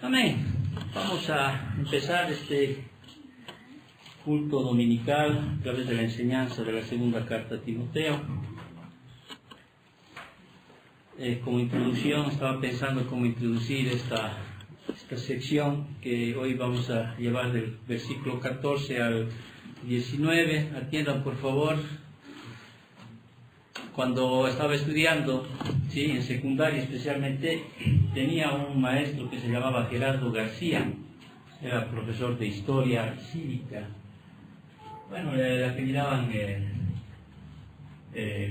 Amén. Vamos a empezar este culto dominical a través de la enseñanza de la segunda carta a Timoteo. Como introducción, estaba pensando cómo introducir esta sección que hoy vamos a llevar del versículo 14 al 19. Atiendan, por favor. Cuando estaba estudiando, ¿sí?, en secundaria especialmente, tenía un maestro que se llamaba Gerardo García. Era profesor de historia cívica. Bueno, le apellidaban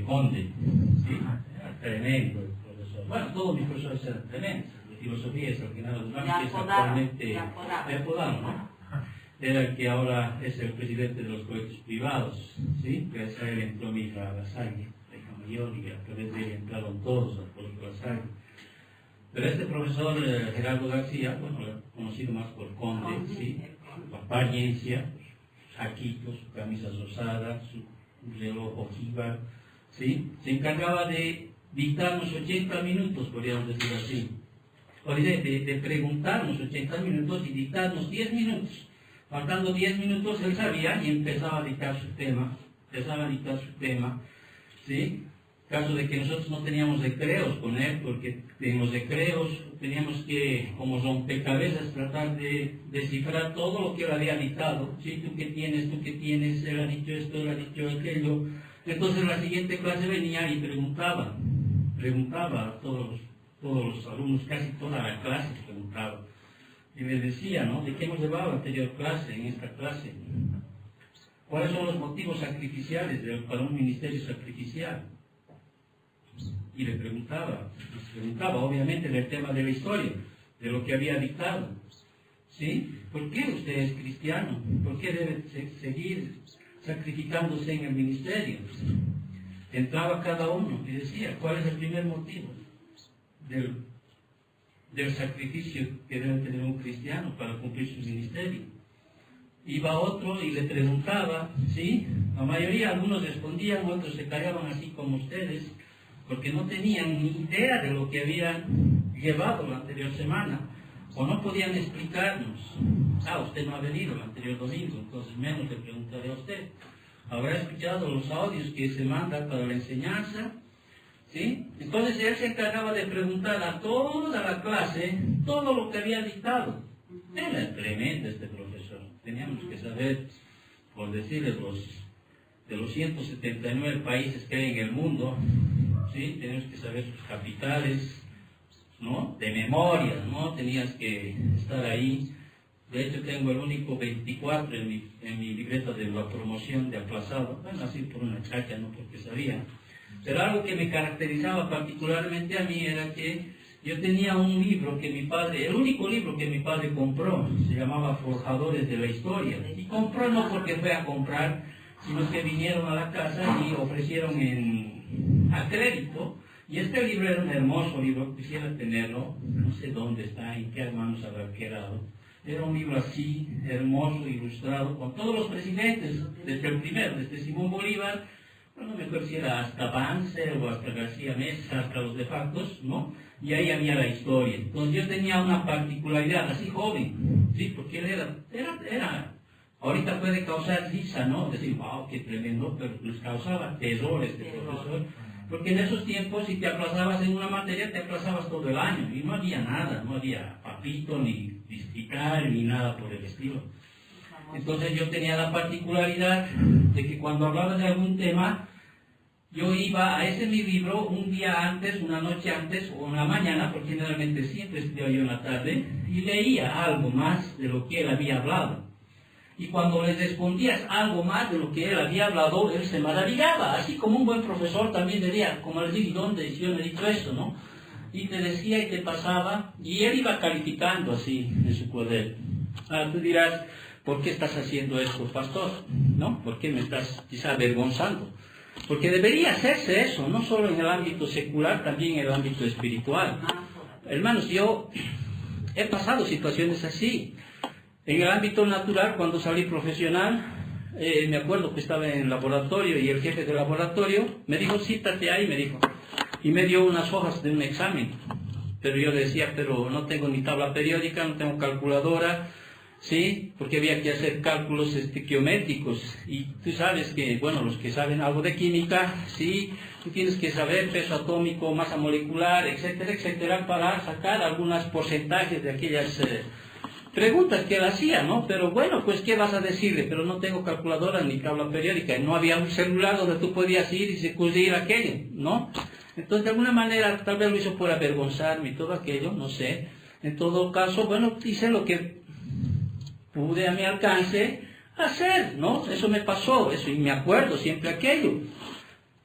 Conde, ¿sí? Era tremendo el profesor. Bueno, todos mis profesores eran tremendos. De filosofía es el Genaro Durán, que es actualmente de apodado, ¿no? Era el que ahora es el presidente de los colegios privados, ¿sí? Gracias a él entró mi hija La Salle, la hija mayor, y a través de él entraron todos al colegio La Salle. Pero este profesor Gerardo García, bueno, conocido más por Conde, ¿sí?, su apariencia, saquitos, su camisa rosada, su reloj ojiva, ¿sí?, se encargaba de dictarnos 80 minutos, podríamos decir así, o de preguntarnos 80 minutos y dictarnos 10 minutos. Faltando 10 minutos él sabía y empezaba a dictar su tema, ¿sí? Caso de que nosotros no teníamos recreos con él, porque en los recreos teníamos que, como rompecabezas, tratar de descifrar todo lo que él había dictado. ¿Sí? Tú qué tienes, él ha dicho esto, él ha dicho aquello. Entonces la siguiente clase venía y preguntaba a todos los alumnos, casi toda la clase preguntaba. Y les decía, ¿no?, ¿de qué hemos llevado la anterior clase, en esta clase? ¿Cuáles son los motivos sacrificiales para un ministerio sacrificial? Y le preguntaba obviamente del tema de la historia, de lo que había dictado. ¿Sí? ¿Por qué usted es cristiano? ¿Por qué debe seguir sacrificándose en el ministerio? Entraba cada uno y decía, ¿cuál es el primer motivo del sacrificio que debe tener un cristiano para cumplir su ministerio? Iba otro y le preguntaba, ¿sí? La mayoría, algunos respondían, otros se callaban así como ustedes, porque no tenían ni idea de lo que habían llevado la anterior semana, o no podían explicarnos. Usted no ha venido el anterior domingo, entonces menos le preguntaré a usted. ¿Habrá escuchado los audios que se mandan para la enseñanza? ¿Sí? Entonces él se encargaba de preguntar a toda la clase todo lo que había dictado. Era tremendo este profesor. Teníamos que saber, por decirles, de los 179 países que hay en el mundo, ¿sí?, tenemos que saber sus capitales, ¿no?, de memoria, ¿no? Tenías que estar ahí. De hecho, tengo el único 24 en mi libreta de la promoción de aplazado. Bueno, así por una chacha, no porque sabía. Pero algo que me caracterizaba particularmente a mí era que yo tenía un libro que mi padre, el único libro que mi padre compró, se llamaba Forjadores de la Historia. Y compró no porque fue a comprar, sino que vinieron a la casa y ofrecieron a crédito. Y este libro era un hermoso libro, quisiera tenerlo, no sé dónde está, en qué manos habrá quedado. Era un libro así, hermoso, ilustrado, con todos los presidentes, desde el primero, desde Simón Bolívar, no me acuerdo si era hasta Banzer o hasta García Mesa, hasta los de factos, ¿no? Y ahí había la historia. Entonces yo tenía una particularidad, así joven, ¿sí? Porque él era ahorita puede causar risa, ¿no? Decir, wow, qué tremendo, pero les causaba terror este profesor. Porque en esos tiempos, si te aplazabas en una materia, te aplazabas todo el año. Y no había nada, no había papito, ni distrital, ni nada por el estilo. Entonces yo tenía la particularidad de que cuando hablaba de algún tema, yo iba a ese mi libro un día antes, una noche antes o en la mañana, porque generalmente siempre estudiaba yo en la tarde, y leía algo más de lo que él había hablado. Y cuando le respondías algo más de lo que él había hablado, él se maravillaba, así como un buen profesor también diría, como les digo, ¿dónde yo no he dicho esto, no? Y te decía y te pasaba, y él iba calificando así en su cuaderno. Tú dirás, ¿por qué estás haciendo esto, pastor? ¿No? ¿Por qué me estás quizá avergonzando? Porque debería hacerse eso, no solo en el ámbito secular, también en el ámbito espiritual. Hermanos, yo he pasado situaciones así. En el ámbito natural, cuando salí profesional, me acuerdo que estaba en el laboratorio y el jefe del laboratorio me dijo, siéntate ahí, me dijo. Y me dio unas hojas de un examen. pero yo le decía, pero no tengo ni tabla periódica, no tengo calculadora, ¿sí? Porque había que hacer cálculos geométricos, y tú sabes que, bueno, los que saben algo de química, ¿sí? Tú tienes que saber peso atómico, masa molecular, etcétera, etcétera, para sacar algunos porcentajes de aquellas preguntas que él hacía, ¿no? Pero bueno, pues ¿qué vas a decirle? Pero no tengo calculadora ni tabla periódica, y no había un celular donde tú podías ir y sacudir aquello, ¿no? Entonces, de alguna manera, tal vez lo hizo por avergonzarme y todo aquello, no sé. En todo caso, bueno, hice lo que pude a mi alcance hacer, ¿no? Eso me pasó, eso, y me acuerdo siempre aquello.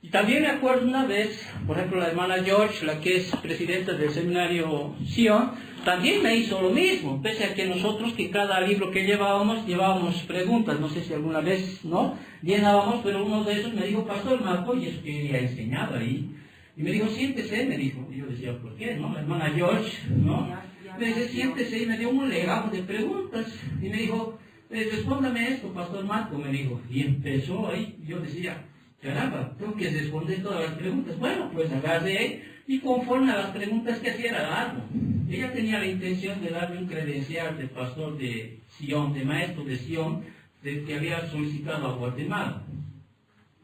Y también me acuerdo una vez, por ejemplo, la hermana George, la que es presidenta del seminario Sion, también me hizo lo mismo, pese a que nosotros, que cada libro que llevábamos preguntas, no sé si alguna vez, ¿no? Llenábamos, pero uno de esos me dijo, Pastor Marco, y es que ella enseñaba ahí, y me dijo, siéntese, me dijo, y yo decía, ¿por qué, no? La hermana George, ¿no? Me dice, siéntese, y me dio un legado de preguntas, y me dijo, respóndame esto, Pastor Marco, me dijo, y empezó ahí, yo decía, caramba, tengo que responder todas las preguntas. Bueno, pues agarré, y conforme a las preguntas que hacía era algo. Ella tenía la intención de darme un credencial de pastor de Sion, de maestro de Sion, que había solicitado a Guatemala.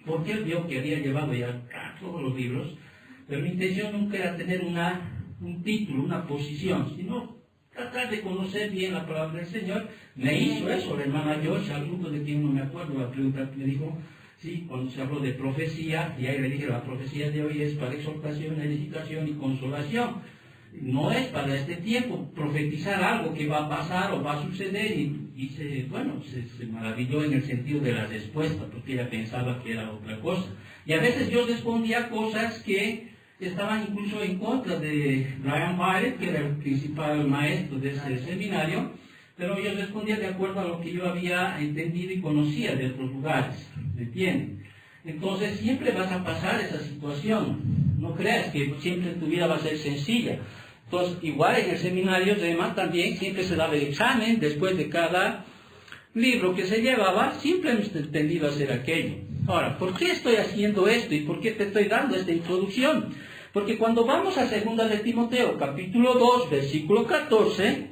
Porque él vio que había llevado ya todos los libros, pero mi intención nunca era tener un título, una posición, sino tratar de conocer bien la palabra del Señor. Me hizo eso la hermana George, al grupo de quien no me acuerdo, la pregunta que me dijo, sí, cuando se habló de profecía, y ahí le dije, la profecía de hoy es para exhortación, edificación y consolación. No es para este tiempo profetizar algo que va a pasar o va a suceder, y se maravilló en el sentido de la respuesta, porque ella pensaba que era otra cosa. Y a veces yo respondía cosas que estaban incluso en contra de Brian Barrett, que era el principal maestro de ese seminario, pero yo respondía de acuerdo a lo que yo había entendido y conocía de otros lugares, ¿me entienden? Entonces siempre vas a pasar esa situación, no creas que siempre tu vida va a ser sencilla. Entonces, igual en el seminario Rema también siempre se daba el examen después de cada libro que se llevaba, siempre hemos entendido hacer aquello. Ahora, ¿por qué estoy haciendo esto y por qué te estoy dando esta introducción? Porque cuando vamos a 2 de Timoteo, capítulo 2, versículo 14,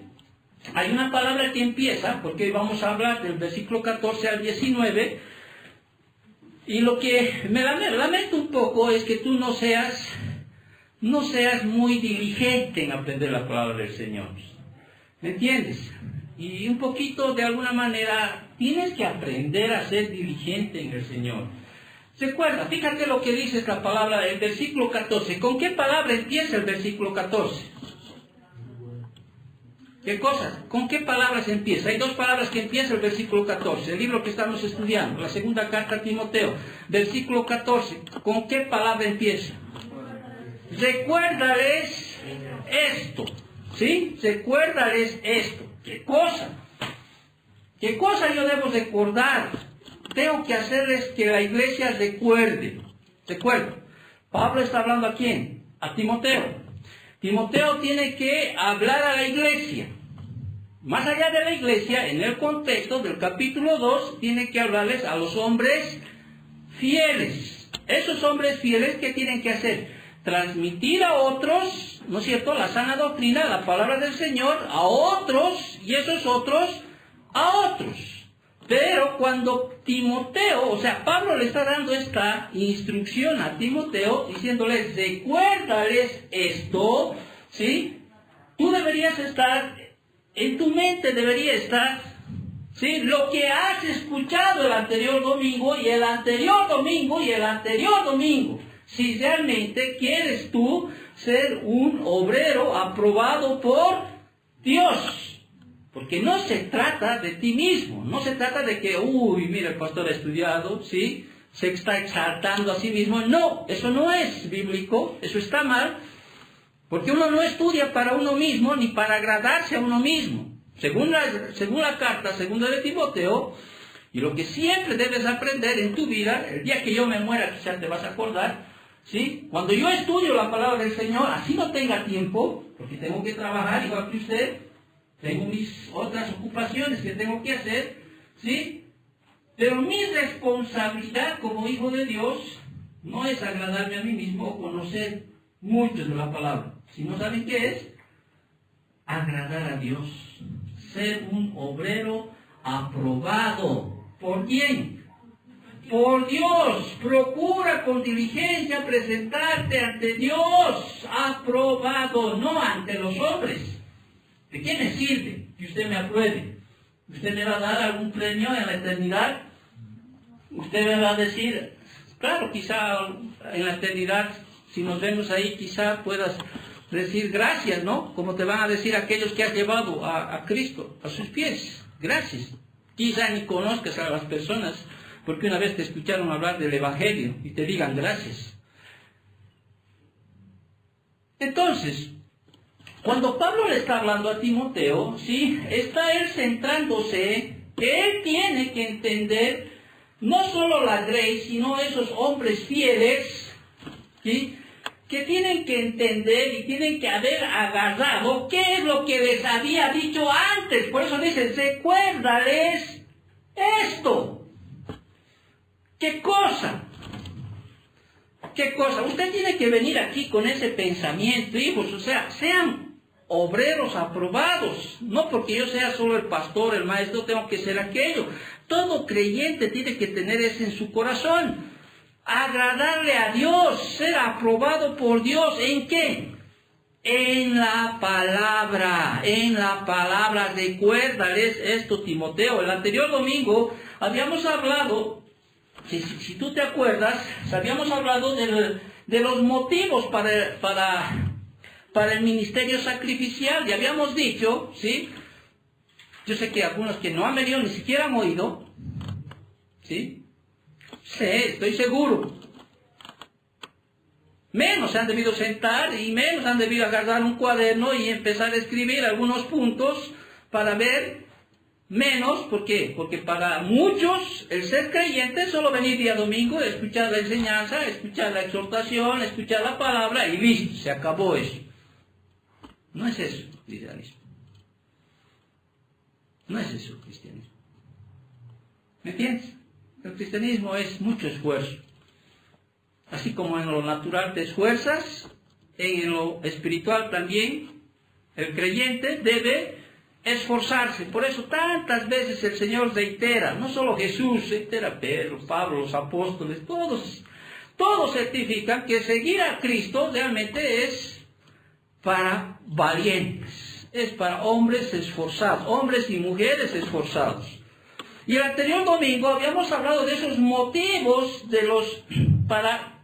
hay una palabra que empieza, porque vamos a hablar del versículo 14 al 19, y lo que me lamento un poco es que tú no seas muy diligente en aprender la palabra del Señor. ¿Me entiendes? Y un poquito, de alguna manera, tienes que aprender a ser diligente en el Señor. Recuerda, fíjate lo que dice esta palabra, el versículo 14. ¿Con qué palabra empieza el versículo 14? ¿Qué cosa? ¿Con qué palabras empieza? Hay 2 palabras que empieza el versículo 14. El libro que estamos estudiando, la segunda carta a Timoteo, versículo 14. ¿Con qué palabra empieza? Recuérdales esto. ¿Sí? Recuérdales esto. ¿Qué cosa? ¿Qué cosa yo debo recordar? Tengo que hacerles que la iglesia recuerde. Recuerda. Pablo está hablando a quién? A Timoteo. Timoteo tiene que hablar a la iglesia. Más allá de la iglesia, en el contexto del capítulo 2, tiene que hablarles a los hombres fieles. Esos hombres fieles, ¿qué tienen que hacer? Transmitir a otros, ¿no es cierto?, la sana doctrina, la palabra del Señor, a otros, y esos otros, a otros. Pero cuando Timoteo, o sea, Pablo le está dando esta instrucción a Timoteo, diciéndole, recuérdales esto, ¿sí? Tú deberías estar, en tu mente debería estar, ¿sí?, lo que has escuchado el anterior domingo, y el anterior domingo, y el anterior domingo. Si realmente quieres tú ser un obrero aprobado por Dios. Porque no se trata de ti mismo, no se trata de que, mira, el pastor ha estudiado, ¿sí?, se está exaltando a sí mismo. No, eso no es bíblico, eso está mal, porque uno no estudia para uno mismo, ni para agradarse a uno mismo. Según la carta 2 de Timoteo, y lo que siempre debes aprender en tu vida, el día que yo me muera quizás te vas a acordar, ¿sí?, cuando yo estudio la palabra del Señor, así no tenga tiempo, porque tengo que trabajar igual que usted, tengo mis otras ocupaciones que tengo que hacer, ¿sí? Pero mi responsabilidad como hijo de Dios no es agradarme a mí mismo o conocer mucho de la palabra. Si no saben qué es, agradar a Dios. Ser un obrero aprobado. ¿Por quién? Por Dios. Procura con diligencia presentarte ante Dios aprobado, no ante los hombres. ¿De qué me sirve que usted me apruebe? ¿Usted me va a dar algún premio en la eternidad? Usted me va a decir, claro, quizá en la eternidad, si nos vemos ahí, quizá puedas decir gracias, ¿no? Como te van a decir aquellos que has llevado a Cristo, a sus pies. Gracias. Quizá ni conozcas a las personas, porque una vez te escucharon hablar del Evangelio y te digan gracias. Entonces, cuando Pablo le está hablando a Timoteo, ¿sí? Está él centrándose que él tiene que entender no solo la grey, sino esos hombres fieles, ¿sí? Que tienen que entender y tienen que haber agarrado qué es lo que les había dicho antes. Por eso dice, recuérdales esto. ¿Qué cosa? ¿Qué cosa? Usted tiene que venir aquí con ese pensamiento, hijos, o sea, sean obreros aprobados, no porque yo sea solo el pastor, el maestro, tengo que ser aquello. Todo creyente tiene que tener eso en su corazón. Agradarle a Dios, ser aprobado por Dios. ¿En qué? En la palabra, en la palabra. Recuérdales esto, Timoteo. El anterior domingo habíamos hablado, si tú te acuerdas, habíamos hablado de los motivos para el ministerio sacrificial. Y habíamos dicho, ¿sí? Yo sé que algunos que no han venido ni siquiera han oído, ¿sí? Sí, estoy seguro. Menos se han debido sentar y menos han debido agarrar un cuaderno y empezar a escribir algunos puntos para ver menos. ¿Por qué? Porque para muchos el ser creyente es solo venir día domingo, escuchar la enseñanza, escuchar la exhortación, escuchar la palabra y listo, se acabó eso. No es eso el cristianismo. No es eso el cristianismo. ¿Me entiendes? El cristianismo es mucho esfuerzo. Así como en lo natural te esfuerzas, en lo espiritual también el creyente debe esforzarse. Por eso tantas veces el Señor reitera, no solo Jesús, reitera Pedro, Pablo, los apóstoles, todos certifican que seguir a Cristo realmente es para valientes, es para hombres esforzados, hombres y mujeres esforzados. Y el anterior domingo habíamos hablado de esos motivos para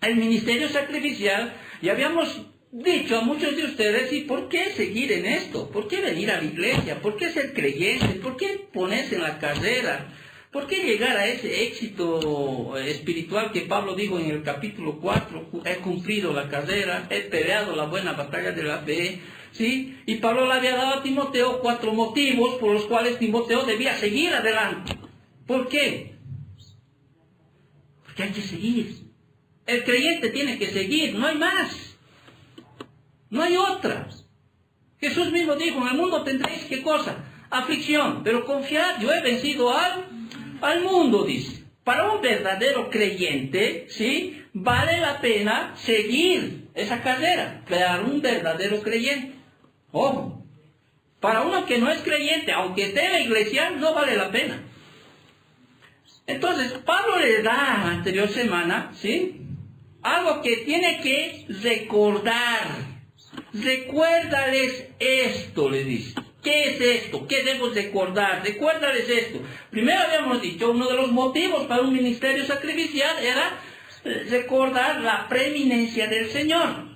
el ministerio sacrificial y habíamos dicho a muchos de ustedes, ¿y por qué seguir en esto? ¿Por qué venir a la iglesia? ¿Por qué ser creyente? ¿Por qué ponerse en la carrera? ¿Por qué llegar a ese éxito espiritual que Pablo dijo en el capítulo 4? He cumplido la carrera, he peleado la buena batalla de la fe. ¿Sí? Y Pablo le había dado a Timoteo 4 motivos por los cuales Timoteo debía seguir adelante. ¿Por qué? Porque hay que seguir. El creyente tiene que seguir, no hay más. No hay otra. Jesús mismo dijo, en el mundo tendréis, ¿qué cosa? Aflicción, pero confiad, yo he vencido al mundo, dice. Para un verdadero creyente, ¿sí? Vale la pena seguir esa carrera, para un verdadero creyente. Ojo, para uno que no es creyente, aunque esté en la iglesia, no vale la pena. Entonces, Pablo le da la anterior semana, ¿sí? Algo que tiene que recordar. Recuérdales esto, le dice. ¿Qué es esto? ¿Qué debo recordar? Recuérdales esto. Primero habíamos dicho, uno de los motivos para un ministerio sacrificial era recordar la preeminencia del Señor.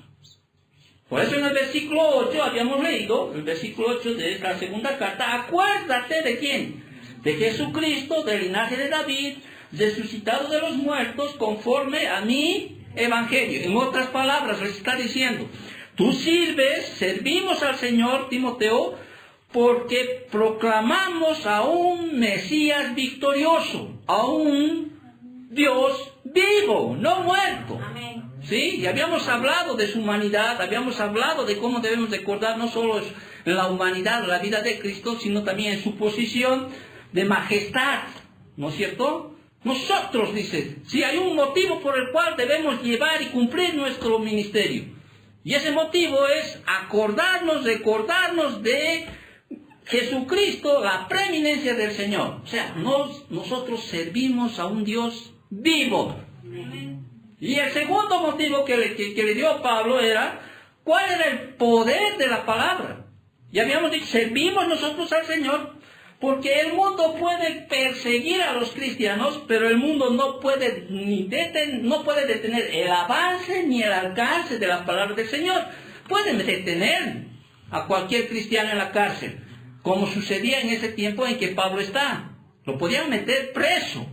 Por eso en el versículo 8 habíamos leído, el versículo 8 de esta segunda carta, acuérdate de quién, de Jesucristo, del linaje de David, resucitado de los muertos, conforme a mi evangelio. En otras palabras, les está diciendo, tú servimos al Señor, Timoteo, porque proclamamos a un Mesías victorioso, a un Dios vivo, no muerto. Amén. ¿Sí? Y habíamos hablado de su humanidad, habíamos hablado de cómo debemos recordar no solo en la humanidad, la vida de Cristo, sino también en su posición de majestad, ¿no es cierto? Nosotros, dice, si hay un motivo por el cual debemos llevar y cumplir nuestro ministerio, Y ese motivo es acordarnos, recordarnos de Jesucristo, la preeminencia del Señor. O sea, nosotros servimos a un Dios vivo. Y el segundo motivo que le dio Pablo era, ¿cuál era el poder de la palabra? Ya habíamos dicho, servimos nosotros al Señor, porque el mundo puede perseguir a los cristianos, pero el mundo no puede detener el avance ni el alcance de la palabra del Señor. Pueden detener a cualquier cristiano en la cárcel, como sucedía en ese tiempo en que Pablo está. Lo podían meter preso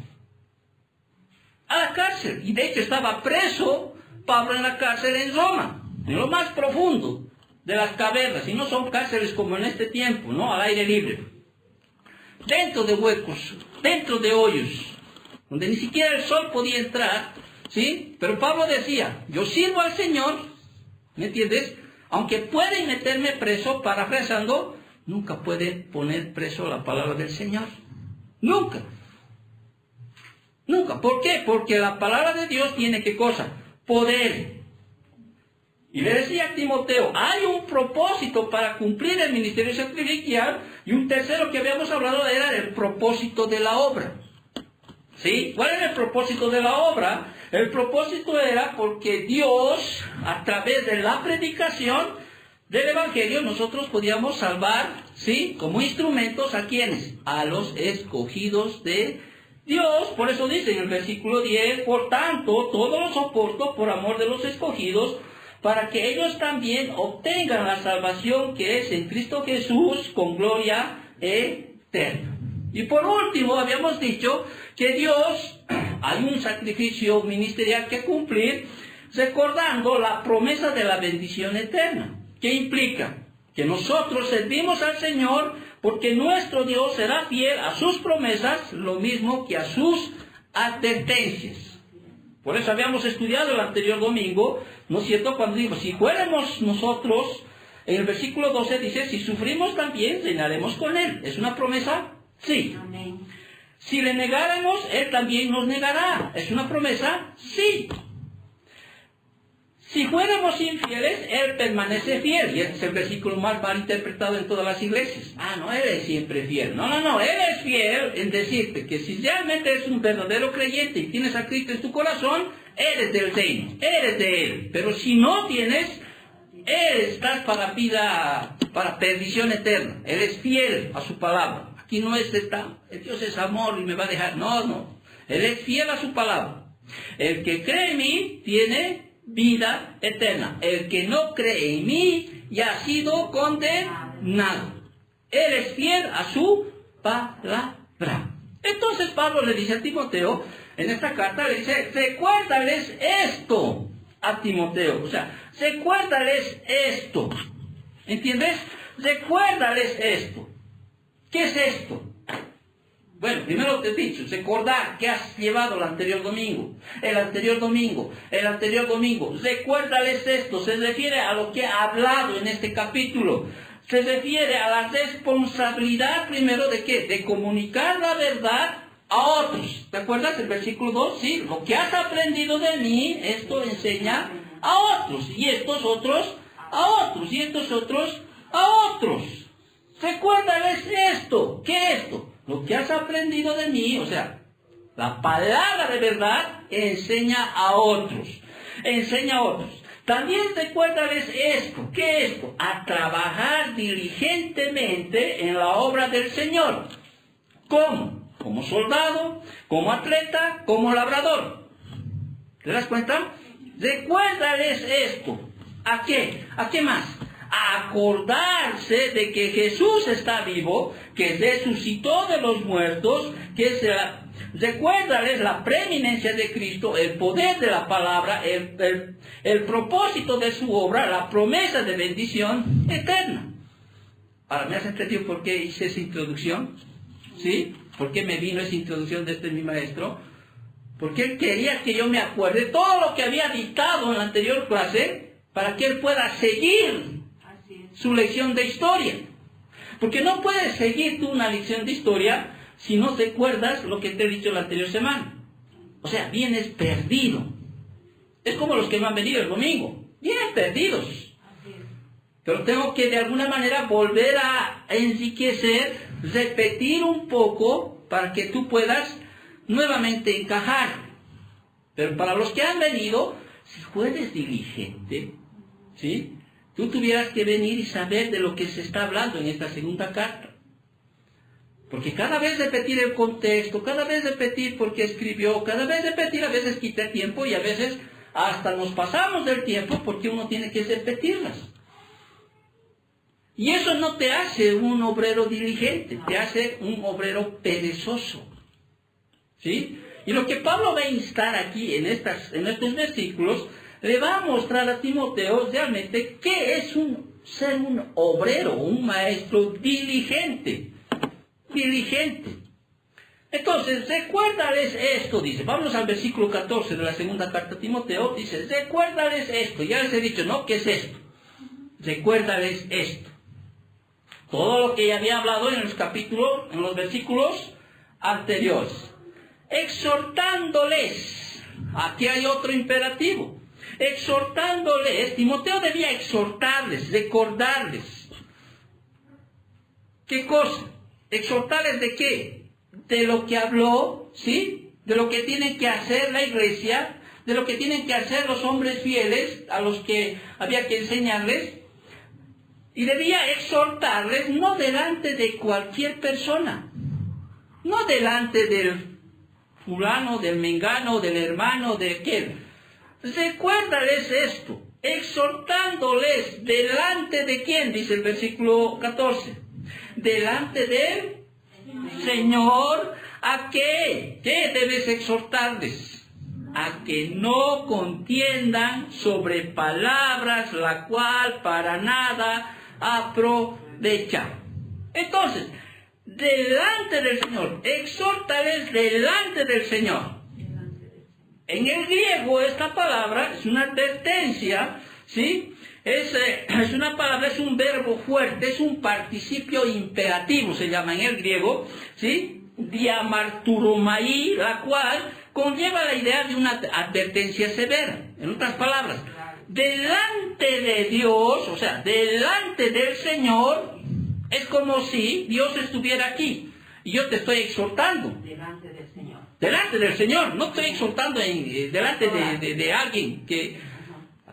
a la cárcel. Y de hecho estaba preso Pablo en la cárcel en Roma, en lo más profundo de las cavernas. Y no son cárceles como en este tiempo, ¿no? Al aire libre. Dentro de huecos, dentro de hoyos, donde ni siquiera el sol podía entrar, ¿sí? Pero Pablo decía, yo sirvo al Señor, ¿me entiendes? Aunque pueden meterme preso, parafraseando, nunca pueden poner preso la palabra del Señor. Nunca. Nunca. ¿Por qué? Porque la palabra de Dios tiene, ¿qué cosa? Poder. Y le decía a Timoteo, hay un propósito para cumplir el ministerio sacrificial, y un tercero que habíamos hablado era el propósito de la obra. ¿Sí? ¿Cuál era el propósito de la obra? El propósito era porque Dios, a través de la predicación del Evangelio, nosotros podíamos salvar, ¿sí? Como instrumentos, ¿a quiénes? A los escogidos de Dios. Por eso dice en el versículo 10, por tanto, todo lo soporto por amor de los escogidos, para que ellos también obtengan la salvación que es en Cristo Jesús con gloria eterna. Y por último, habíamos dicho que Dios, hay un sacrificio ministerial que cumplir, recordando la promesa de la bendición eterna. ¿Qué implica? Que nosotros servimos al Señor porque nuestro Dios será fiel a sus promesas, lo mismo que a sus advertencias. Por eso habíamos estudiado el anterior domingo, ¿no es cierto? Cuando digo, si fuéramos nosotros, en el versículo 12 dice, si sufrimos también, reinaremos con Él. ¿Es una promesa? Sí. Amén. Si le negáramos, Él también nos negará. ¿Es una promesa? Sí. Si fuéramos infieles, Él permanece fiel. Y este es el versículo más mal interpretado en todas las iglesias. Ah, no, Él es siempre fiel. No. Él es fiel en decirte que si realmente eres un verdadero creyente y tienes a Cristo en tu corazón, eres del reino, eres de Él. Pero si no tienes, estás para perdición eterna. Él es fiel a su palabra. Aquí no es Dios es amor y me va a dejar. No. Él es fiel a su palabra. El que cree en mí tiene vida eterna. El que no cree en mí ya ha sido condenado. Él es fiel a su palabra. Entonces Pablo le dice a Timoteo, en esta carta le dice, recuérdales esto a Timoteo. O sea, recuérdales esto. ¿Entiendes? Recuérdales esto. ¿Qué es esto? Bueno, primero te he dicho, recordar que has llevado el anterior domingo. Recuérdales esto, se refiere a lo que ha hablado en este capítulo. Se refiere a la responsabilidad primero de ¿qué? De comunicar la verdad a otros. ¿Te acuerdas el versículo 2? Sí, lo que has aprendido de mí, esto enseña a otros. Y estos otros a otros. Y estos otros a otros. Recuérdales esto. ¿Qué es esto? Lo que has aprendido de mí, o sea, la palabra de verdad enseña a otros. Enseña a otros. También recuérdales esto. ¿Qué es esto? A trabajar diligentemente en la obra del Señor. ¿Cómo? Como soldado, como atleta, como labrador. ¿Te das cuenta? Recuérdales esto. ¿A qué? ¿A qué más? A acordarse de que Jesús está vivo, que resucitó de los muertos, recuérdales la preeminencia de Cristo, el poder de la palabra, el propósito de su obra, la promesa de bendición eterna. Ahora, ¿me has entendido por qué hice esa introducción? ¿Sí? ¿Por qué me vino esa introducción de mi maestro? Porque él quería que yo me acuerde todo lo que había dictado en la anterior clase, para que él pueda seguir su lección de historia. Porque no puedes seguir tú una lección de historia si no te acuerdas lo que te he dicho la anterior semana. O sea, vienes perdido. Es como los que me han venido el domingo. Vienen perdidos. Pero tengo que de alguna manera volver a enriquecer, repetir un poco para que tú puedas nuevamente encajar. Pero para los que han venido, si fueres diligente, ¿sí?, tú tuvieras que venir y saber de lo que se está hablando en esta segunda carta. Porque cada vez repetir el contexto, cada vez repetir por qué escribió, cada vez repetir, a veces quita tiempo y a veces hasta nos pasamos del tiempo porque uno tiene que repetirlas. Y eso no te hace un obrero diligente, te hace un obrero perezoso. ¿Sí? Y lo que Pablo va a instar aquí en estos versículos, le va a mostrar a Timoteo realmente qué es ser un obrero, un maestro diligente. Diligente. Entonces, recuérdales esto, dice. Vamos al versículo 14 de la segunda carta a Timoteo, dice, recuérdales esto. Ya les he dicho, ¿no? ¿Qué es esto? Recuérdales esto. Todo lo que ya había hablado en los versículos anteriores. Exhortándoles. Aquí hay otro imperativo. Exhortándoles. Timoteo debía exhortarles, recordarles. ¿Qué cosa? ¿Exhortarles de qué? De lo que habló, ¿sí? De lo que tiene que hacer la iglesia, de lo que tienen que hacer los hombres fieles a los que había que enseñarles. Y debía exhortarles no delante de cualquier persona, no delante del fulano, del mengano, del hermano, de aquel. Recuérdales esto, exhortándoles delante de quién, dice el versículo 14. Delante del Señor, ¿a qué? ¿Qué debes exhortarles? A que no contiendan sobre palabras la cual para nada aprovecha. Entonces, delante del Señor, exhórtales delante del Señor. En el griego esta palabra es una advertencia, ¿sí? Es una palabra, es un verbo fuerte, es un participio imperativo, se llama en el griego, ¿sí? Diamarturomai, la cual conlleva la idea de una advertencia severa. En otras palabras, delante de Dios, o sea, delante del Señor, es como si Dios estuviera aquí y yo te estoy exhortando. Delante del Señor. Delante del Señor, no estoy exhortando delante de alguien que...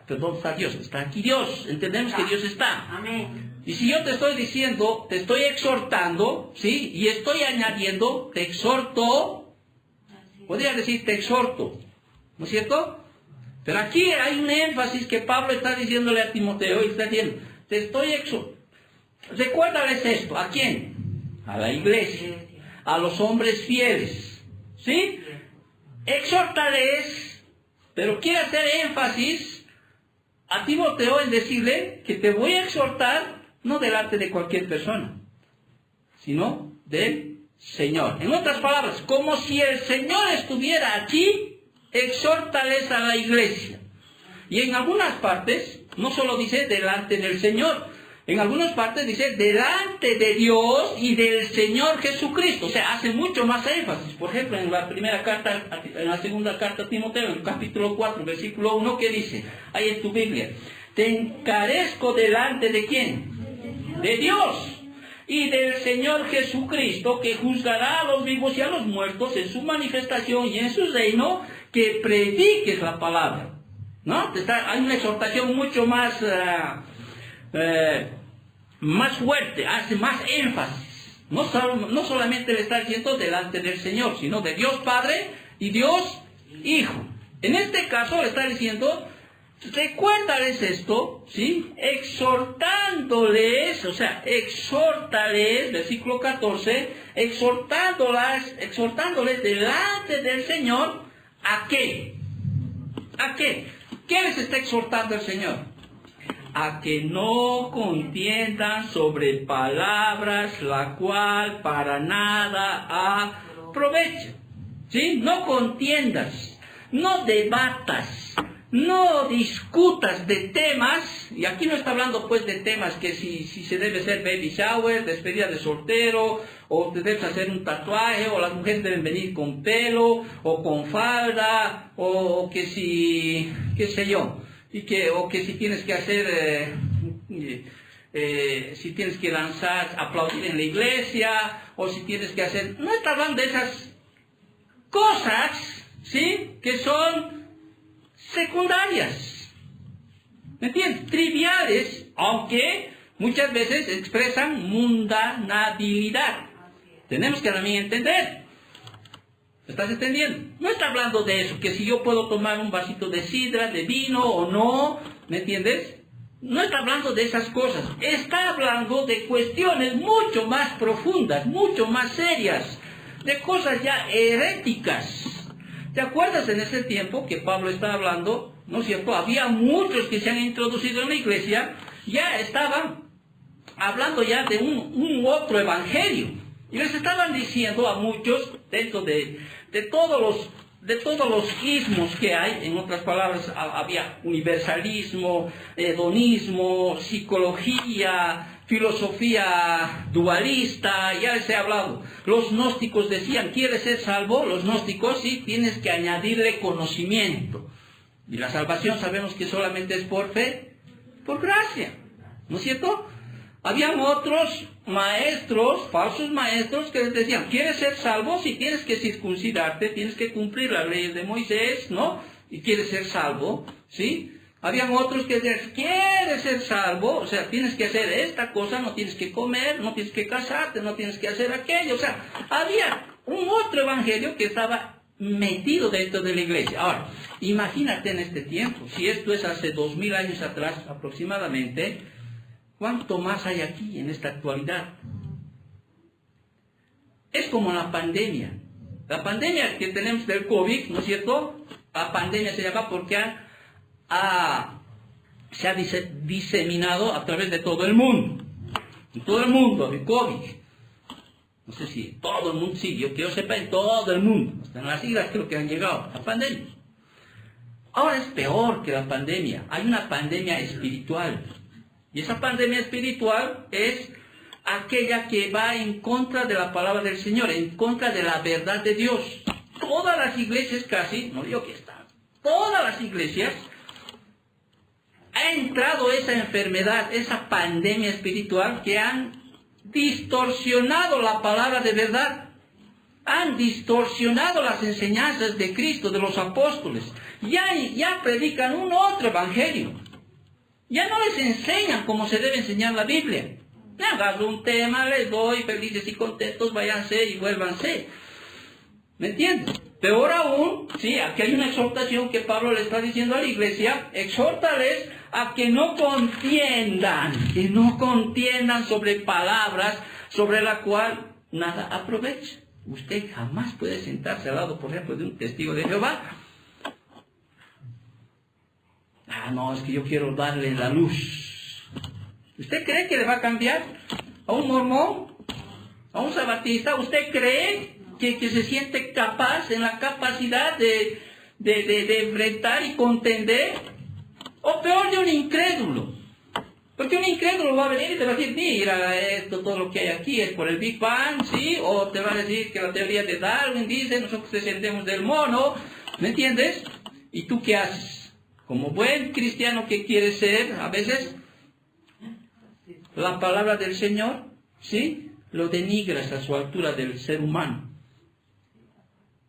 Perdón, está Dios, está aquí Dios, entendemos que Dios está. Amén. Y si yo te estoy diciendo, te estoy exhortando, ¿sí? Y estoy añadiendo, te exhorto, podría decir te exhorto, ¿no es cierto? Pero aquí hay un énfasis que Pablo está diciéndole a Timoteo y está diciendo, te estoy exhortando. Recuérdales esto, ¿a quién? A la iglesia, a los hombres fieles, ¿sí? Exhórtales, pero quiere hacer énfasis a Timoteo en decirle que te voy a exhortar no delante de cualquier persona, sino del Señor. En otras palabras, como si el Señor estuviera aquí, exhórtales a la iglesia. Y en algunas partes, no solo dice delante del Señor, en algunas partes dice delante de Dios y del Señor Jesucristo. O sea, hace mucho más énfasis. Por ejemplo, en la segunda carta a Timoteo, en el capítulo 4, versículo 1, ¿qué dice? Ahí en tu Biblia. Te encarezco delante de ¿quién? De Dios y del Señor Jesucristo, que juzgará a los vivos y a los muertos en su manifestación y en su reino, que prediques la palabra. ¿No? Hay una exhortación mucho más... más fuerte, hace más énfasis. No solamente le está diciendo delante del Señor, sino de Dios Padre y Dios Hijo. En este caso le está diciendo, recuérdales esto, ¿sí? Exhortándoles, o sea, exhórtales, versículo 14, exhortándoles delante del Señor, ¿a qué? ¿A qué? ¿Qué les está exhortando el Señor? A que no contiendan sobre palabras la cual para nada aprovecha. ¿Sí? No contiendas, no debatas, no discutas de temas, y aquí no está hablando pues de temas que si se debe hacer baby shower, despedida de soltero, o te debes hacer un tatuaje, o las mujeres deben venir con pelo, o con falda, o que si, qué sé yo, o que si tienes que hacer si tienes que lanzar, aplaudir en la iglesia, o si tienes que hacer... No está hablando de esas cosas, ¿sí?, que son secundarias, ¿me entiendes? Triviales, aunque muchas veces expresan mundanabilidad. Tenemos que también entender. ¿Me estás entendiendo? No está hablando de eso, que si yo puedo tomar un vasito de sidra, de vino o no, ¿me entiendes? No está hablando de esas cosas. Está hablando de cuestiones mucho más profundas, mucho más serias, de cosas ya heréticas. ¿Te acuerdas en ese tiempo que Pablo estaba hablando? ¿No es cierto? Había muchos que se han introducido en la iglesia, ya estaban hablando ya de un otro evangelio. Y les estaban diciendo a muchos, dentro de todos los ismos que hay, en otras palabras, había universalismo, hedonismo, psicología, filosofía dualista, ya les he hablado. Los gnósticos decían, ¿quieres ser salvo? Los gnósticos, sí, tienes que añadirle conocimiento. Y la salvación sabemos que solamente es por fe, por gracia, ¿no es cierto? Habían otros maestros, falsos maestros, que les decían, ¿quieres ser salvo? Si tienes que circuncidarte, tienes que cumplir las leyes de Moisés, ¿no? Y quieres ser salvo, ¿sí? Habían otros que decían, ¿quieres ser salvo? O sea, tienes que hacer esta cosa, no tienes que comer, no tienes que casarte, no tienes que hacer aquello. O sea, había un otro evangelio que estaba metido dentro de la iglesia. Ahora, imagínate en este tiempo, si esto es hace 2000 años atrás aproximadamente, ¿cuánto más hay aquí en esta actualidad? Es como la pandemia. La pandemia que tenemos del COVID, ¿no es cierto? La pandemia se llama porque se ha diseminado a través de todo el mundo. En todo el mundo, el COVID. No sé si todo el mundo, sí, que yo sepa, en todo el mundo. Hasta en las islas creo que han llegado la pandemia. Ahora es peor que la pandemia. Hay una pandemia espiritual. Y esa pandemia espiritual es aquella que va en contra de la palabra del Señor, en contra de la verdad de Dios. Todas las iglesias casi, no digo que están, todas las iglesias, ha entrado esa enfermedad, esa pandemia espiritual que han distorsionado la palabra de verdad. Han distorsionado las enseñanzas de Cristo, de los apóstoles. Ya predican un otro evangelio. Ya no les enseñan cómo se debe enseñar la Biblia. Ya agarro un tema, les doy, felices y contentos, váyanse y vuélvanse. ¿Me entiendes? Peor aún, sí, aquí hay una exhortación que Pablo le está diciendo a la iglesia, exhórtales a que no contiendan sobre palabras sobre la cual nada aprovecha. Usted jamás puede sentarse al lado, por ejemplo, de un testigo de Jehová. No, es que yo quiero darle la luz. ¿Usted cree que le va a cambiar a un mormón? ¿A un sabatista? ¿Usted cree que se siente capaz, en la capacidad de enfrentar y contender? O peor, de un incrédulo. Porque un incrédulo va a venir y te va a decir, mira, esto, todo lo que hay aquí es por el Big Bang, ¿sí? O te va a decir que la teoría de Darwin dice, nosotros descendemos del mono, ¿me entiendes? ¿Y tú qué haces? Como buen cristiano que quieres ser, a veces, la palabra del Señor, ¿sí?, lo denigras a su altura del ser humano.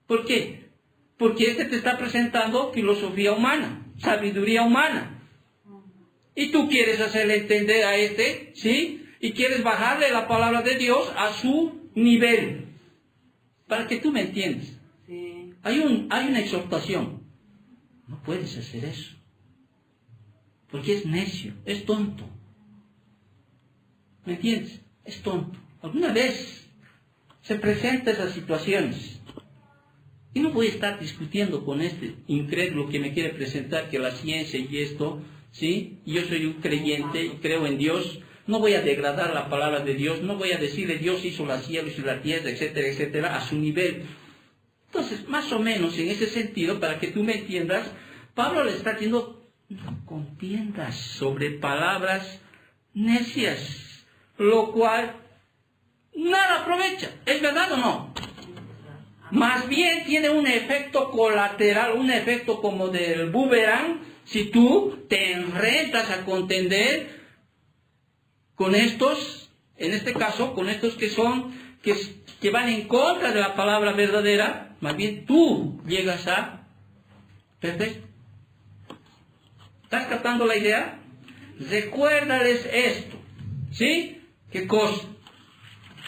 ¿Por qué? Porque este te está presentando filosofía humana, sabiduría humana. Y tú quieres hacerle entender a este, ¿sí?, y quieres bajarle la palabra de Dios a su nivel. Para que tú me entiendas. Sí. Hay una exhortación. No puedes hacer eso. Porque es necio, es tonto. ¿Me entiendes? Es tonto. Alguna vez se presentan esas situaciones. Y no voy a estar discutiendo con este incrédulo que me quiere presentar que la ciencia y esto, ¿sí? Yo soy un creyente y creo en Dios. No voy a degradar la palabra de Dios. No voy a decirle Dios hizo la cielo, hizo la tierra, etcétera, etcétera, a su nivel. Entonces, más o menos en ese sentido, para que tú me entiendas, Pablo le está diciendo, no contiendas sobre palabras necias, lo cual nada aprovecha. ¿Es verdad o no? Más bien tiene un efecto colateral, un efecto como del boomerang, si tú te enfrentas a contender con estos, en este caso, con estos que van en contra de la palabra verdadera, más bien tú llegas a perfecto. ¿Estás captando la idea? Recuérdales esto, ¿sí? ¿Qué cosa?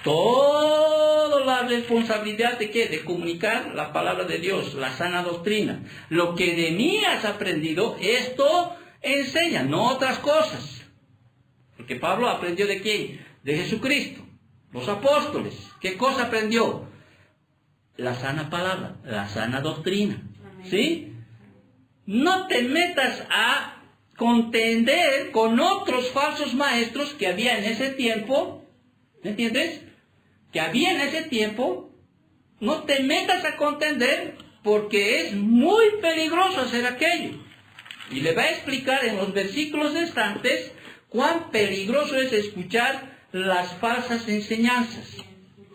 Toda la responsabilidad de ¿qué? De comunicar la palabra de Dios, la sana doctrina. Lo que de mí has aprendido, esto enseña, no otras cosas. Porque Pablo aprendió ¿de quién? De Jesucristo, los apóstoles. ¿Qué cosa aprendió? La sana palabra, la sana doctrina. ¿Sí? No te metas a contender con otros falsos maestros que había en ese tiempo. ¿Me entiendes? Que había en ese tiempo. No te metas a contender porque es muy peligroso hacer aquello. Y le va a explicar en los versículos restantes cuán peligroso es escuchar las falsas enseñanzas.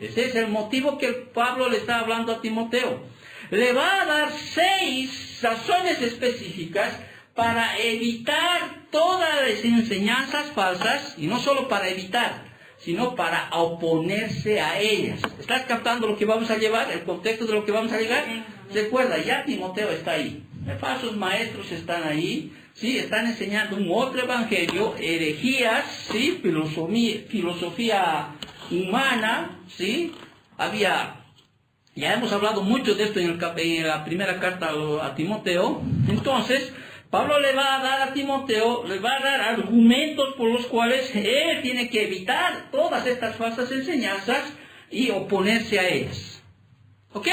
Ese es el motivo que Pablo le está hablando a Timoteo. Le va a dar 6 razones específicas para evitar todas las enseñanzas falsas, y no solo para evitar, sino para oponerse a ellas. ¿Estás captando lo que vamos a llevar? ¿El contexto de lo que vamos a llegar? Recuerda, ya Timoteo está ahí. Los falsos maestros están ahí, ¿sí? Están enseñando un otro evangelio, herejías, ¿sí? Filosofía humana, ¿sí? Ya hemos hablado mucho de esto en la primera carta a Timoteo. Entonces, Pablo le va a dar a Timoteo, le va a dar argumentos por los cuales él tiene que evitar todas estas falsas enseñanzas y oponerse a ellas. ¿Ok?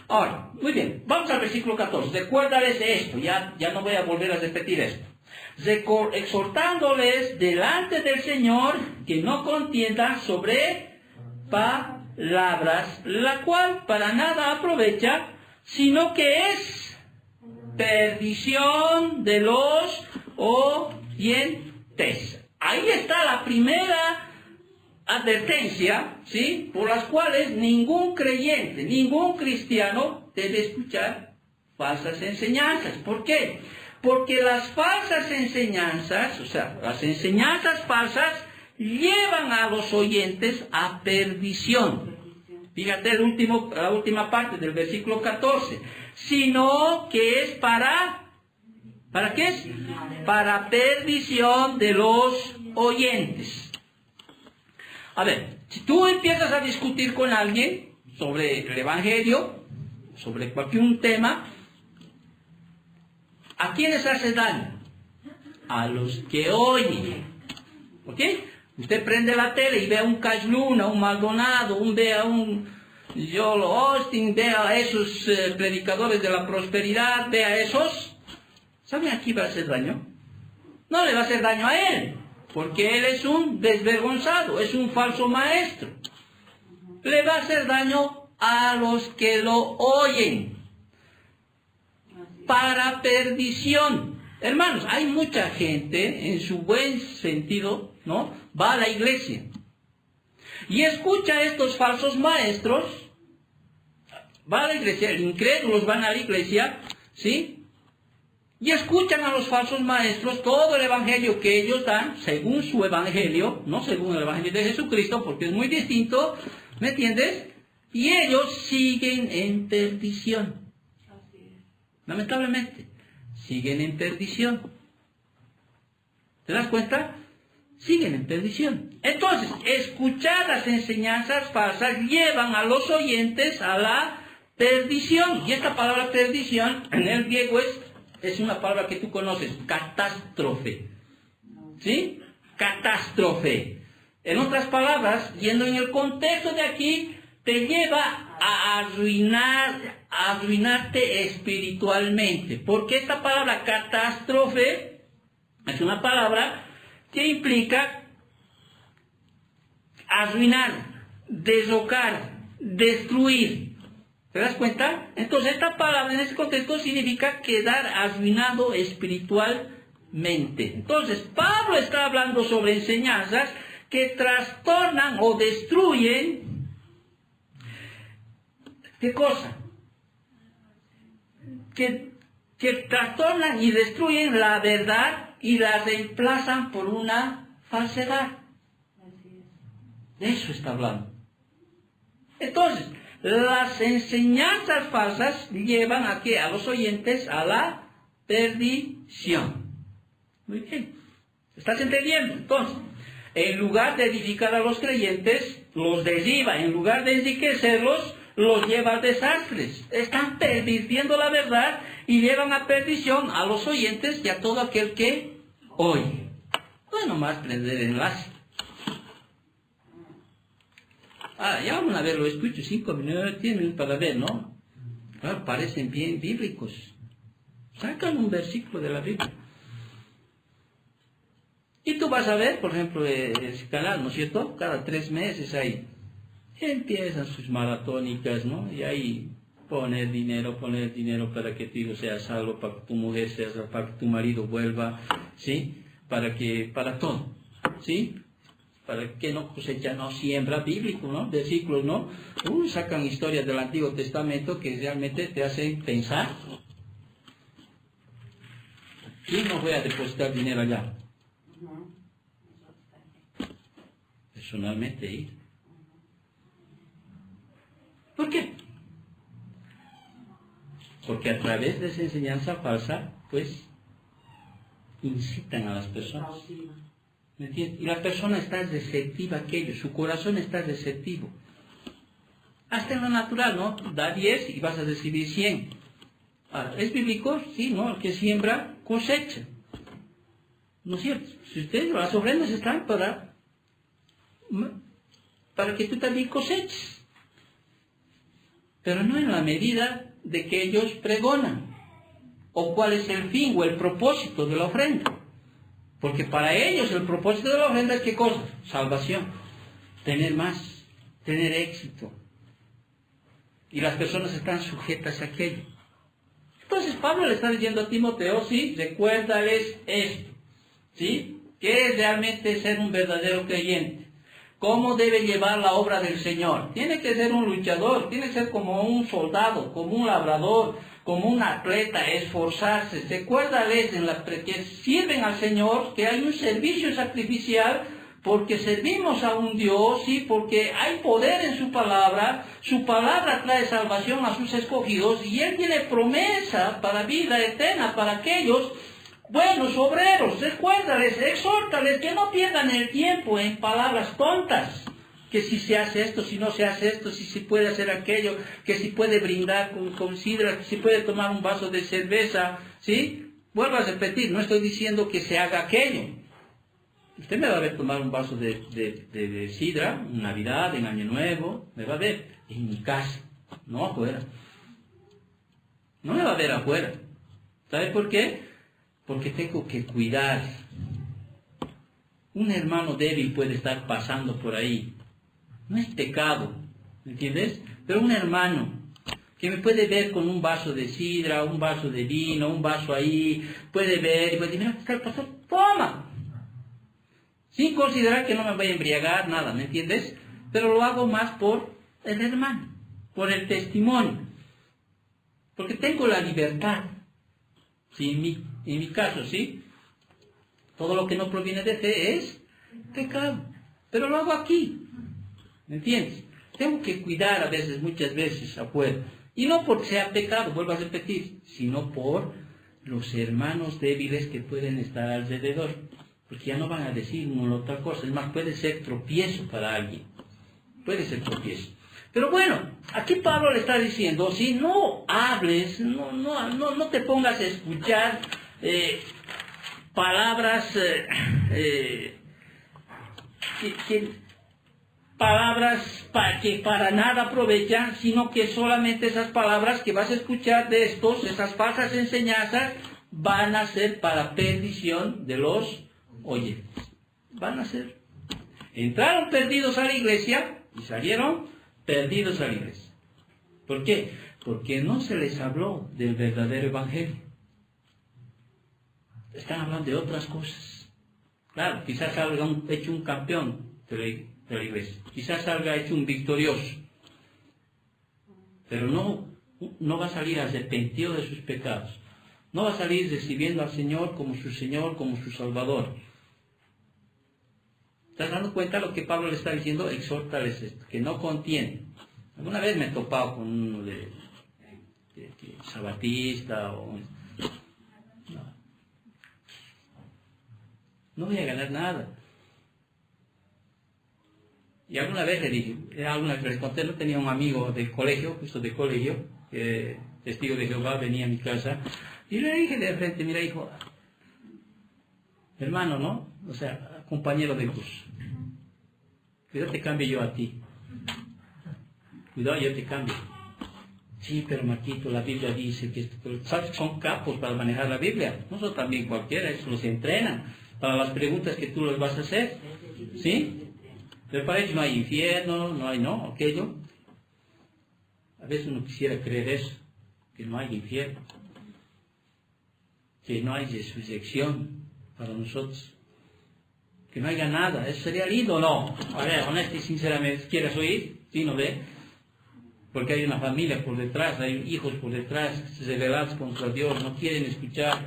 Ahora, muy bien, vamos al versículo 14. Recuérdales esto, ya no voy a volver a repetir esto. Exhortándoles delante del Señor que no contiendan sobre palabras, la cual para nada aprovecha, sino que es perdición de los oyentes. Ahí está la primera advertencia, ¿sí? Por las cuales ningún creyente, ningún cristiano debe escuchar falsas enseñanzas. ¿Por qué? Porque las falsas enseñanzas, o sea, las enseñanzas falsas llevan a los oyentes a perdición. Fíjate la última parte del versículo 14. Sino que es ¿para qué es? Para perdición de los oyentes. A ver, si tú empiezas a discutir con alguien sobre el evangelio, sobre cualquier tema, ¿a quiénes hace daño? A los que oyen. ¿Ok? Usted prende la tele y ve a un Cash Luna, un Maldonado, ve a un Joel Austin, ve a esos predicadores de la prosperidad, ve a esos. ¿Saben a quién va a hacer daño? No le va a hacer daño a él, porque él es un desvergonzado, es un falso maestro. Le va a hacer daño a los que lo oyen, para perdición. Hermanos, hay mucha gente, en su buen sentido, ¿no? Va a la iglesia y escucha a estos falsos maestros, va a la iglesia, incrédulos van a la iglesia, ¿sí? Y escuchan a los falsos maestros todo el evangelio que ellos dan, según su evangelio, no según el evangelio de Jesucristo, porque es muy distinto, ¿me entiendes? Y ellos siguen en perdición. Lamentablemente, siguen en perdición. ¿Te das cuenta? Siguen en perdición. Entonces, escuchar las enseñanzas falsas llevan a los oyentes a la perdición. Y esta palabra perdición en el griego es una palabra que tú conoces, catástrofe. ¿Sí? Catástrofe. En otras palabras, yendo en el contexto de aquí, te lleva a arruinarte espiritualmente. Porque esta palabra catástrofe es una palabra que implica arruinar, derrocar, destruir. ¿Te das cuenta? Entonces esta palabra en este contexto significa quedar arruinado espiritualmente. Entonces Pablo está hablando sobre enseñanzas que trastornan o destruyen. ¿Qué cosa? Que trastornan y destruyen la verdad y la reemplazan por una falsedad. De eso está hablando. Entonces, las enseñanzas falsas llevan a qué? A los oyentes a la perdición. Muy bien. ¿Estás entendiendo? Entonces, en lugar de edificar a los creyentes, los derriba. En lugar de enriquecerlos, los lleva a desastres. Están pervirtiendo la verdad y llevan a perdición a los oyentes y a todo aquel que oye. No es nomás prender el enlace. Ya vamos a ver, lo escucho 5 minutos, 10 minutos para ver, ¿no? Claro, parecen bien bíblicos. Sacan un versículo de la Biblia. Y tú vas a ver, por ejemplo, ese canal, ¿no es cierto? Cada 3 meses ahí empiezan sus maratónicas, ¿no? Y ahí poner dinero para que tu hijo sea salvo, para que tu mujer sea salva, para que tu marido vuelva, ¿sí? Para todo, ¿sí? Para que no cosecha, no siembra, bíblico, ¿no? Versículos, ¿no? Sacan historias del Antiguo Testamento que realmente te hacen pensar. ¿Quién no voy a depositar dinero allá? Personalmente ir. ¿Por qué? Porque a través de esa enseñanza falsa, pues, incitan a las personas. ¿Me entiendes? Y la persona está receptiva a aquello, su corazón está receptivo. Hasta en lo natural, ¿no? Da 10 y vas a recibir 100. Ahora, ¿es bíblico? Sí, ¿no? El que siembra, cosecha. ¿No es cierto? Si usted, las ofrendas están para que tú también coseches. Pero no en la medida de que ellos pregonan. O cuál es el fin o el propósito de la ofrenda. Porque para ellos el propósito de la ofrenda es ¿qué cosa? Salvación. Tener más. Tener éxito. Y las personas están sujetas a aquello. Entonces Pablo le está diciendo a Timoteo, sí, recuérdales esto. ¿Sí? ¿Qué es realmente ser un verdadero creyente? ¿Cómo debe llevar la obra del Señor? Tiene que ser un luchador, tiene que ser como un soldado, como un labrador, como un atleta, esforzarse. Recuérdales que sirven al Señor, que hay un servicio sacrificial, porque servimos a un Dios, ¿sí? Porque hay poder en su palabra trae salvación a sus escogidos, y Él tiene promesa para vida eterna, para aquellos buenos obreros. Recuérdales, exhórtales que no pierdan el tiempo en palabras tontas, que si se hace esto, si no se hace esto, si se puede hacer aquello, que si puede brindar con sidra, que si puede tomar un vaso de cerveza, ¿sí? Vuelvo a repetir, no estoy diciendo que se haga aquello. Usted me va a ver tomar un vaso de sidra en Navidad, en Año Nuevo, me va a ver en mi casa, no afuera. No me va a ver afuera. ¿Sabe por qué? Porque tengo que cuidar. Un hermano débil puede estar pasando por ahí. No es pecado, ¿me entiendes? Pero un hermano que me puede ver con un vaso de sidra, un vaso de vino, un vaso ahí, puede ver y puede decir, mira, está el pastor, toma. Sin considerar que no me voy a embriagar, nada, ¿me entiendes? Pero lo hago más por el hermano, por el testimonio. Porque tengo la libertad. Sí, en mi caso, ¿sí? Todo lo que no proviene de fe es pecado. Pero lo hago aquí. ¿Me entiendes? Tengo que cuidar muchas veces afuera. Y no porque sea pecado, vuelvo a repetir, sino por los hermanos débiles que pueden estar alrededor. Porque ya no van a decir una otra cosa. Es más, puede ser tropiezo para alguien. Puede ser tropiezo. Pero bueno, aquí Pablo le está diciendo, si no hables, no te pongas a escuchar palabras que para nada aprovechan, sino que solamente esas palabras que vas a escuchar de esas falsas enseñanzas, van a ser para perdición de los oyentes. Van a ser. Entraron perdidos a la iglesia y salieron perdidos a la iglesia. ¿Por qué? Porque no se les habló del verdadero evangelio. Están hablando de otras cosas. Claro, quizás salga hecho un campeón de la iglesia. Quizás salga hecho un victorioso. Pero no va a salir arrepentido de sus pecados. No va a salir recibiendo al Señor, como su Salvador. ¿Estás dando cuenta de lo que Pablo le está diciendo? Exhórtales esto, que no contiene. Alguna vez me he topado con uno de sabatista o... No voy a ganar nada. Y alguna vez le dije, alguna vez les conté, no tenía un amigo de colegio, justo de colegio, testigo de Jehová, venía a mi casa, y le dije de frente, mira hijo, hermano, ¿no? O sea, compañero de curso, cuidado te cambio yo a ti. Cuidado, yo te cambio. Sí, pero Marquito, la Biblia dice que esto, ¿sabes? Son capos para manejar la Biblia. No son también cualquiera, eso los entrenan para las preguntas que tú les vas a hacer. ¿Sí? Pero para ellos no hay infierno, no hay aquello. A veces uno quisiera creer eso, que no hay infierno, que no hay resurrección para nosotros, que no haya nada. Eso sería lindo, ¿no? A ver, honesto y sinceramente, ¿quieres oír? Sí, ¿no ve? Porque hay una familia por detrás, hay hijos por detrás, rebelados contra Dios, no quieren escuchar.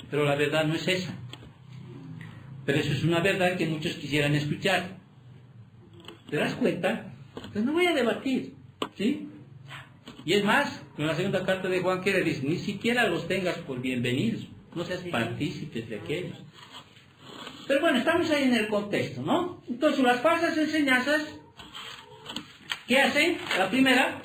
Pero la verdad no es esa. Pero eso es una verdad que muchos quisieran escuchar. ¿Te das cuenta? Pues no voy a debatir, ¿sí? Y es más, en la segunda carta de Juan, ¿qué le dice? Ni siquiera los tengas por bienvenidos, no seas partícipes de aquellos. Pero bueno, estamos ahí en el contexto, ¿no? Entonces, las falsas enseñanzas, ¿qué hacen? La primera,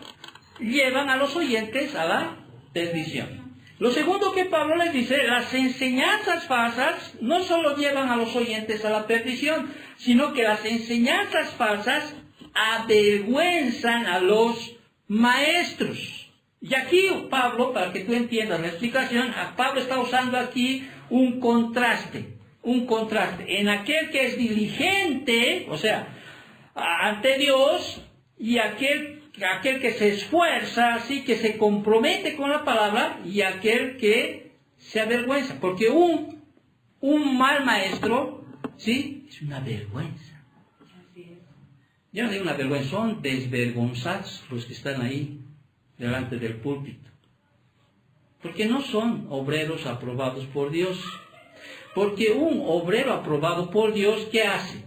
llevan a los oyentes a la perdición. Lo segundo que Pablo les dice, las enseñanzas falsas no solo llevan a los oyentes a la perdición, sino que las enseñanzas falsas avergüenzan a los maestros. Y aquí Pablo, para que tú entiendas la explicación, Pablo está usando aquí un contraste. En aquel que es diligente, o sea, ante Dios, y aquel que se esfuerza, así que se compromete con la palabra, y aquel que se avergüenza. Porque un mal maestro, ¿sí? Es una vergüenza. Yo no digo una vergüenza, son desvergonzados los que están ahí delante del púlpito. Porque no son obreros aprobados por Dios. Porque un obrero aprobado por Dios, ¿qué hace?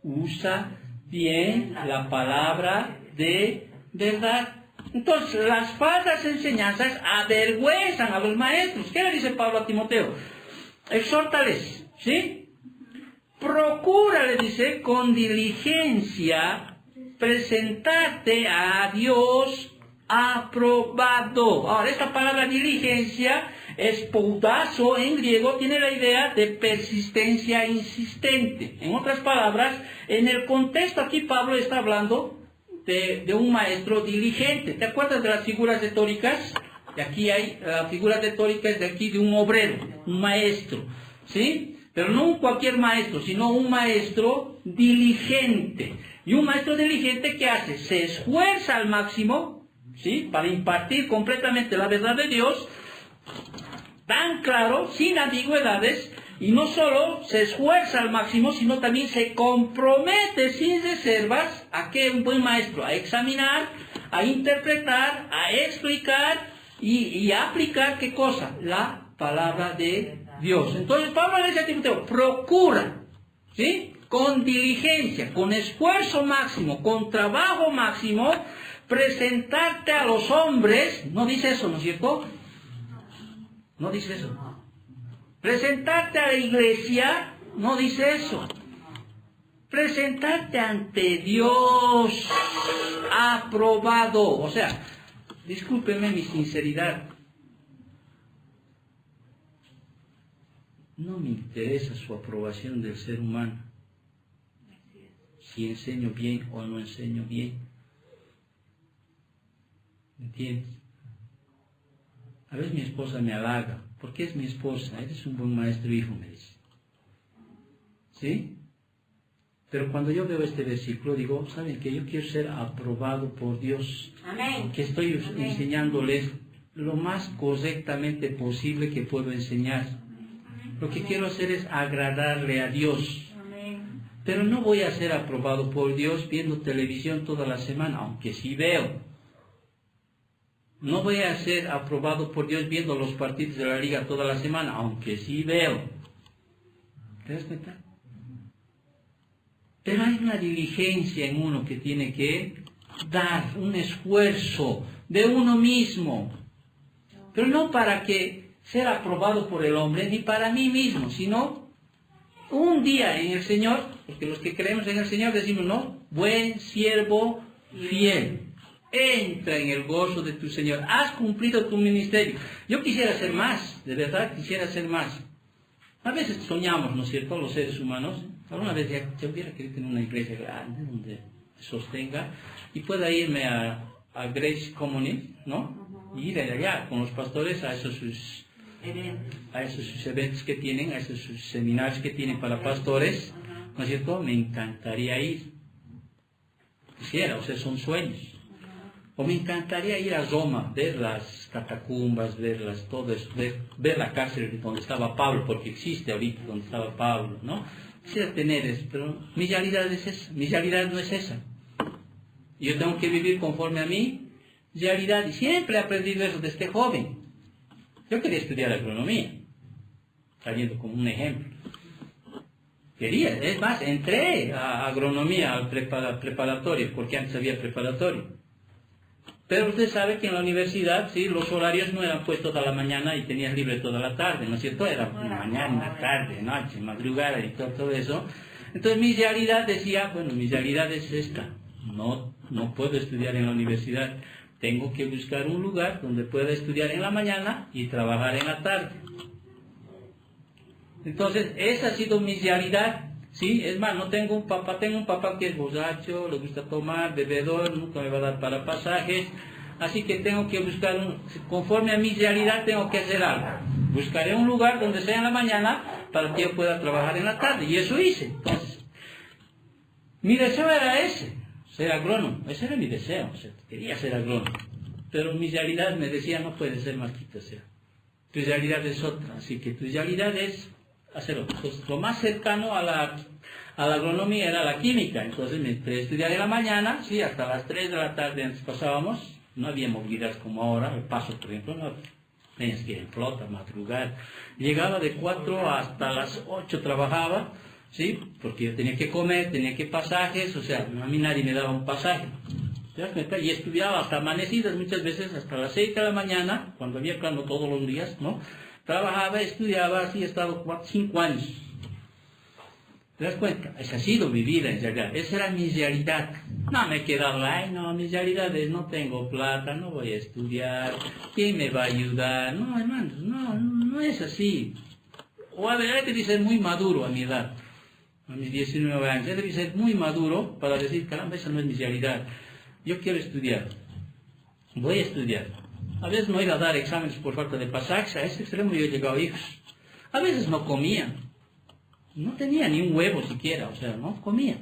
Usa bien la palabra de verdad. Entonces, las falsas enseñanzas avergüenzan a los maestros. ¿Qué le dice Pablo a Timoteo? Exhórtales, ¿sí? Procura, le dice, con diligencia presentarte a Dios aprobado. Ahora, esta palabra diligencia es poudazo en griego, tiene la idea de persistencia insistente. En otras palabras, en el contexto aquí Pablo está hablando de un maestro diligente. ¿Te acuerdas de las figuras retóricas? De aquí hay figuras retóricas de aquí de un obrero, un maestro, ¿sí? Pero no un cualquier maestro, sino un maestro diligente. Y un maestro diligente, ¿qué hace? Se esfuerza al máximo, ¿sí? Para impartir completamente la verdad de Dios, tan claro, sin ambigüedades, y no solo se esfuerza al máximo, sino también se compromete sin reservas a que un buen maestro, a examinar, a interpretar, a explicar y a aplicar, ¿qué cosa? La palabra de Dios. Entonces Pablo le dice a Timoteo, procura, ¿sí? Con diligencia, con esfuerzo máximo, con trabajo máximo, presentarte a los hombres, no dice eso, ¿no es cierto? No dice eso. Presentarte a la iglesia, no dice eso. Presentarte ante Dios aprobado. O sea, discúlpenme mi sinceridad. No me interesa su aprobación del ser humano. Si enseño bien o no enseño bien. ¿Entiendes? A veces mi esposa me halaga. ¿Por qué es mi esposa? Eres un buen maestro, hijo, me dice. ¿Sí? Pero cuando yo veo este versículo, digo, ¿saben qué? Yo quiero ser aprobado por Dios. Amén. Que estoy enseñándoles lo más correctamente posible que puedo enseñar. Lo que quiero hacer es agradarle a Dios. Amén. Pero no voy a ser aprobado por Dios viendo televisión toda la semana, aunque sí veo. No voy a ser aprobado por Dios viendo los partidos de la liga toda la semana, aunque sí veo. ¿Te das cuenta? Pero hay una diligencia en uno que tiene que dar un esfuerzo de uno mismo. Pero no para que sea aprobado por el hombre, ni para mí mismo, sino un día en el Señor, porque los que creemos en el Señor decimos, no, buen siervo fiel, entra en el gozo de tu Señor, has cumplido tu ministerio. Yo quisiera hacer más, de verdad quisiera hacer más. A veces soñamos, ¿no es cierto?, los seres humanos. Alguna vez ya hubiera querido tener una iglesia grande donde me sostenga y pueda irme a Grace Community, ¿no? Y ir allá con los pastores a esos sus eventos que tienen, a esos sus seminarios que tienen para pastores, ¿no es cierto? Me encantaría ir. Quisiera, o sea, son sueños. O me encantaría ir a Roma, ver las catacumbas, todo eso, ver la cárcel donde estaba Pablo, porque existe ahorita donde estaba Pablo, ¿no? Quisiera tener eso, pero mi realidad es esa, mi realidad no es esa. Yo tengo que vivir conforme a mi realidad, y siempre he aprendido eso desde joven. Yo quería estudiar agronomía, saliendo como un ejemplo. Quería, es más, entré a agronomía, al preparatorio, porque antes había preparatorio. Pero usted sabe que en la universidad, sí, los horarios no eran pues toda la mañana y tenías libre toda la tarde, ¿no es cierto? Era mañana, tarde, noche, madrugada y todo eso. Entonces mi realidad decía, bueno, mi realidad es esta. No puedo estudiar en la universidad. Tengo que buscar un lugar donde pueda estudiar en la mañana y trabajar en la tarde. Entonces, esa ha sido mi realidad. Sí, es más, no tengo un papá que es borracho, le gusta tomar, bebedor, nunca me va a dar para pasajes, así que tengo que buscar conforme a mi realidad tengo que hacer algo. Buscaré un lugar donde sea en la mañana para que yo pueda trabajar en la tarde, y eso hice. Entonces, mi deseo era ese, ser agrónomo, ese era mi deseo, o sea, quería ser agrónomo, pero mi realidad me decía, no puedes ser Marquito, o sea, tu realidad es otra, así que tu realidad es hacer otro. Entonces, lo más cercano a la agronomía era la química. Entonces me entré a estudiar en la mañana, sí, hasta las 3 de la tarde antes pasábamos. No había movilidad como ahora, el paso, por ejemplo, no tenías que ir en flota, madrugar. Llegaba de 4 hasta las 8 trabajaba, sí, porque yo tenía que comer, tenía que pasajes, o sea, a mí nadie me daba un pasaje. Y estudiaba hasta amanecidas, muchas veces hasta las 6 de la mañana, cuando había plano todos los días, ¿no? Trabajaba, estudiaba, así he estado 5 años. ¿Te das cuenta? Esa ha sido mi vida en realidad. Esa era mi realidad. No me he quedado, ay no, mi realidad es no tengo plata, no voy a estudiar, ¿quién me va a ayudar? No, hermanos, no es así. O a ver, debe ser muy maduro a mi edad, a mis 19 años. Debe ser muy maduro para decir, caramba, esa no es mi realidad. Yo quiero estudiar. Voy a estudiar. A veces no iba a dar exámenes por falta de pasajes, a ese extremo yo he llegado, hijos. A veces no comía, no tenía ni un huevo siquiera, o sea, no comía.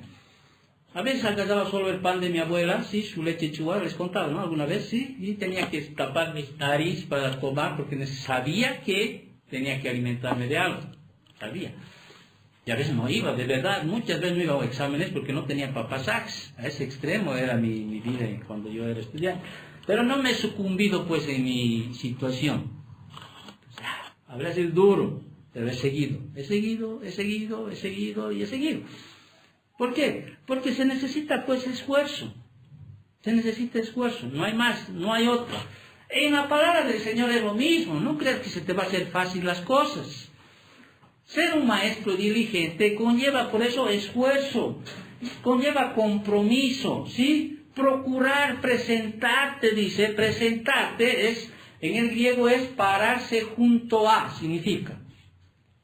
A veces agarraba solo el pan de mi abuela, sí, su leche chua, les contaba, ¿no? Alguna vez, sí, y tenía que tapar mi nariz para tomar, porque sabía que tenía que alimentarme de algo, sabía. Y a veces no iba, de verdad, muchas veces no iba a exámenes porque no tenía pasajes. A ese extremo era mi vida cuando yo era estudiante. Pero no me he sucumbido pues en mi situación. Habrá sido duro, pero he seguido. ¿Por qué? Porque se necesita pues esfuerzo. Se necesita esfuerzo, no hay más, no hay otra. En la palabra del Señor es lo mismo, no creas que se te va a hacer fácil las cosas. Ser un maestro diligente conlleva por eso esfuerzo, conlleva compromiso, ¿sí? Procurar presentarte, dice, presentarte es, en el griego es pararse junto a, significa,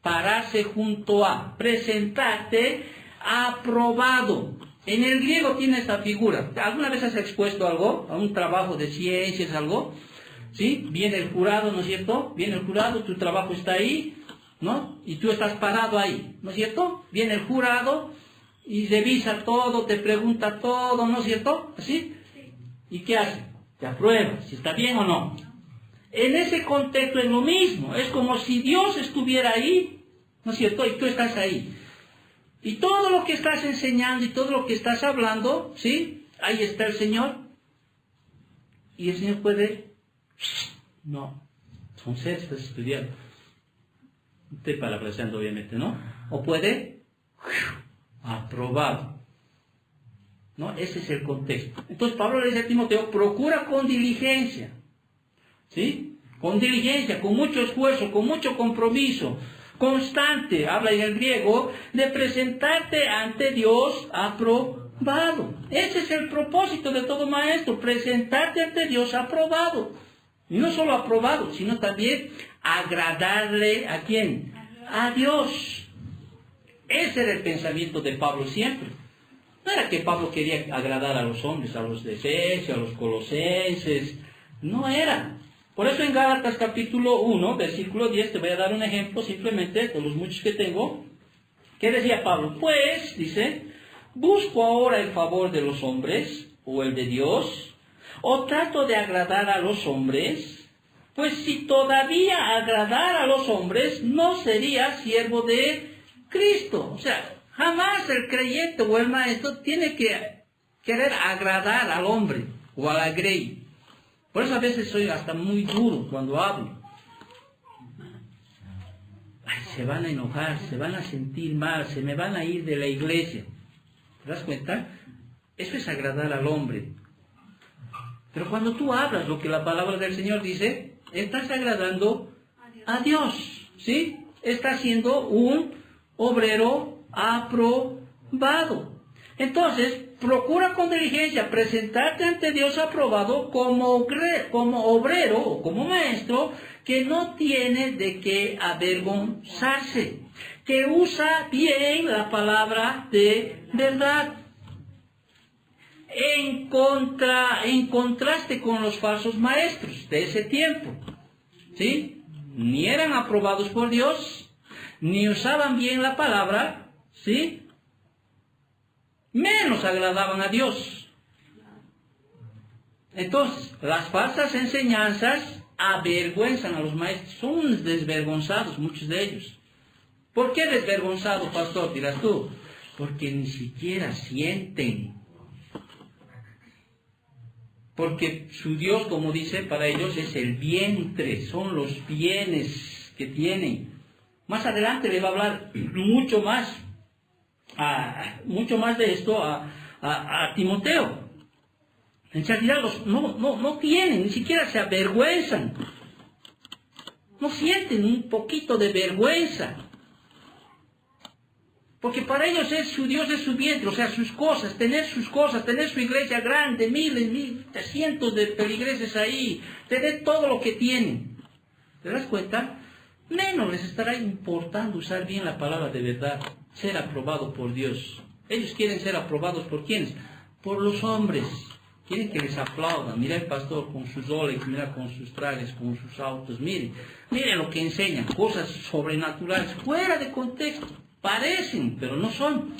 pararse junto a, presentarte aprobado. En el griego tiene esta figura. ¿Alguna vez has expuesto algo, a un trabajo de ciencias, algo? ¿Sí? Viene el jurado, ¿no es cierto? Viene el jurado, tu trabajo está ahí, ¿no? Y tú estás parado ahí, ¿no es cierto? Viene el jurado y revisa todo, te pregunta todo, ¿no es cierto? ¿Así? ¿Y qué hace? Te aprueba, si está bien o no. En ese contexto es lo mismo, es como si Dios estuviera ahí, ¿no es cierto? Y tú estás ahí. Y todo lo que estás enseñando y todo lo que estás hablando, ¿sí? Ahí está el Señor. Y el Señor puede... No, son seres que estás estudiando. Estoy parafraseando obviamente, ¿no? O puede... Aprobado. ¿no? Ese es el contexto. Entonces Pablo le dice a Timoteo, procura con diligencia, ¿sí? Con diligencia, con mucho esfuerzo, con mucho compromiso, constante, habla en el griego, de presentarte ante Dios aprobado. Ese es el propósito de todo maestro, presentarte ante Dios aprobado. Y no solo aprobado, sino también agradarle ¿a quién? A Dios. Ese era el pensamiento de Pablo siempre. No era que Pablo quería agradar a los hombres, a los de Efesios, a los colosenses. No era. Por eso en Gálatas capítulo 1, versículo 10, te voy a dar un ejemplo simplemente de los muchos que tengo. ¿Qué decía Pablo? Pues, dice, ¿busco ahora el favor de los hombres o el de Dios? ¿O trato de agradar a los hombres? Pues si todavía agradara a los hombres, no sería siervo de Cristo. O sea, jamás el creyente o el maestro tiene que querer agradar al hombre o a la grey. Por eso a veces soy hasta muy duro cuando hablo. Ay, se van a enojar, se van a sentir mal, se me van a ir de la iglesia. ¿Te das cuenta? Eso es agradar al hombre. Pero cuando tú hablas lo que la palabra del Señor dice, estás agradando a Dios, ¿sí? Estás siendo un obrero aprobado. Entonces, procura con diligencia presentarte ante Dios aprobado como obrero o como maestro que no tiene de qué avergonzarse, que usa bien la palabra de verdad. En contraste con los falsos maestros de ese tiempo, ¿sí? Ni eran aprobados por Dios, ni usaban bien la palabra, ¿sí? Menos agradaban a Dios. Entonces, las falsas enseñanzas avergüenzan a los maestros. Son desvergonzados muchos de ellos. ¿Por qué desvergonzados, pastor? Dirás tú. Porque ni siquiera sienten. Porque su Dios, como dice, para ellos es el vientre, son los bienes que tienen. Más adelante le va a hablar mucho más de esto a Timoteo. En realidad no tienen, ni siquiera se avergüenzan. No sienten un poquito de vergüenza. Porque para ellos su Dios es su vientre, o sea, sus cosas, tener su iglesia grande, miles, cientos de feligreses ahí, tener todo lo que tienen. ¿Te das cuenta? Menos les estará importando usar bien la palabra de verdad, ser aprobado por Dios. Ellos quieren ser aprobados ¿por quiénes? Por los hombres. Quieren que les aplaudan. Mira el pastor con sus Rolex, mira con sus trajes, con sus autos. Miren lo que enseñan, cosas sobrenaturales, fuera de contexto. Parecen, pero no son.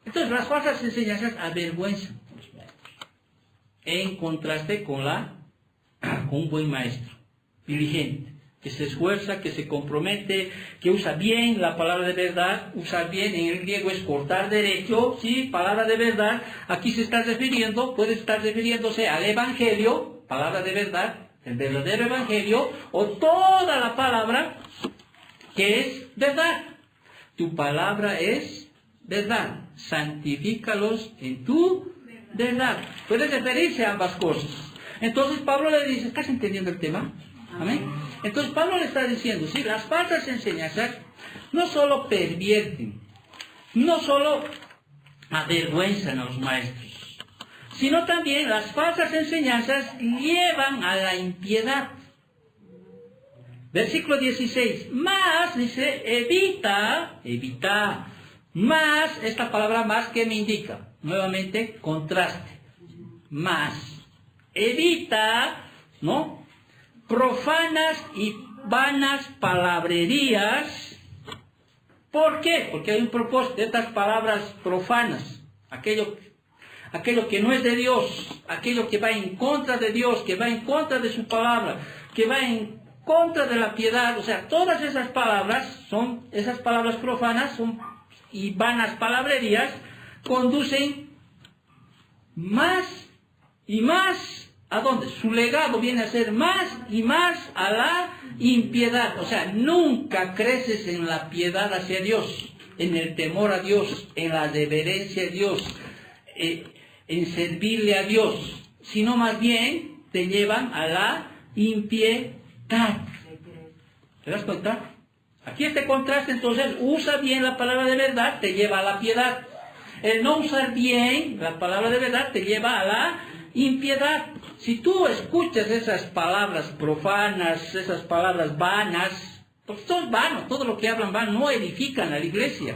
Entonces las falsas enseñanzas avergüenzan a los maestros. En contraste con un buen maestro, diligente, que se esfuerza, que se compromete, que usa bien la palabra de verdad. Usar bien en el griego es cortar derecho, ¿sí? Palabra de verdad. Aquí se está refiriendo, puede estar refiriéndose al evangelio, palabra de verdad, el verdadero evangelio, o toda la palabra que es verdad. Tu palabra es verdad. Santifícalos en tu verdad. Puede referirse a ambas cosas. Entonces Pablo le dice, ¿estás entendiendo el tema? Amén. Entonces Pablo le está diciendo, sí, las falsas enseñanzas no solo pervierten, no solo avergüenzan a los maestros, sino también las falsas enseñanzas llevan a la impiedad. Versículo 16, más, dice, evita, más, esta palabra más, ¿qué me indica? Nuevamente, contraste, más, evita, ¿no? Profanas y vanas palabrerías. ¿Por qué? Porque hay un propósito de estas palabras profanas, aquello que no es de Dios, aquello que va en contra de Dios, que va en contra de su palabra, que va en contra de la piedad. O sea, todas esas palabras profanas y vanas palabrerías conducen más y más. ¿A dónde? Su legado viene a ser más y más a la impiedad. O sea, nunca creces en la piedad hacia Dios. en el temor a Dios, en la reverencia a Dios, en servirle a Dios, sino más bien te llevan a la impiedad. ¿Te das cuenta? Aquí este contraste, entonces, usa bien la palabra de verdad, te lleva a la piedad. El no usar bien la palabra de verdad te lleva a la impiedad. Si tú escuchas esas palabras profanas, esas palabras vanas, pues todo es vano, todo lo que hablan van, no edifican a la iglesia.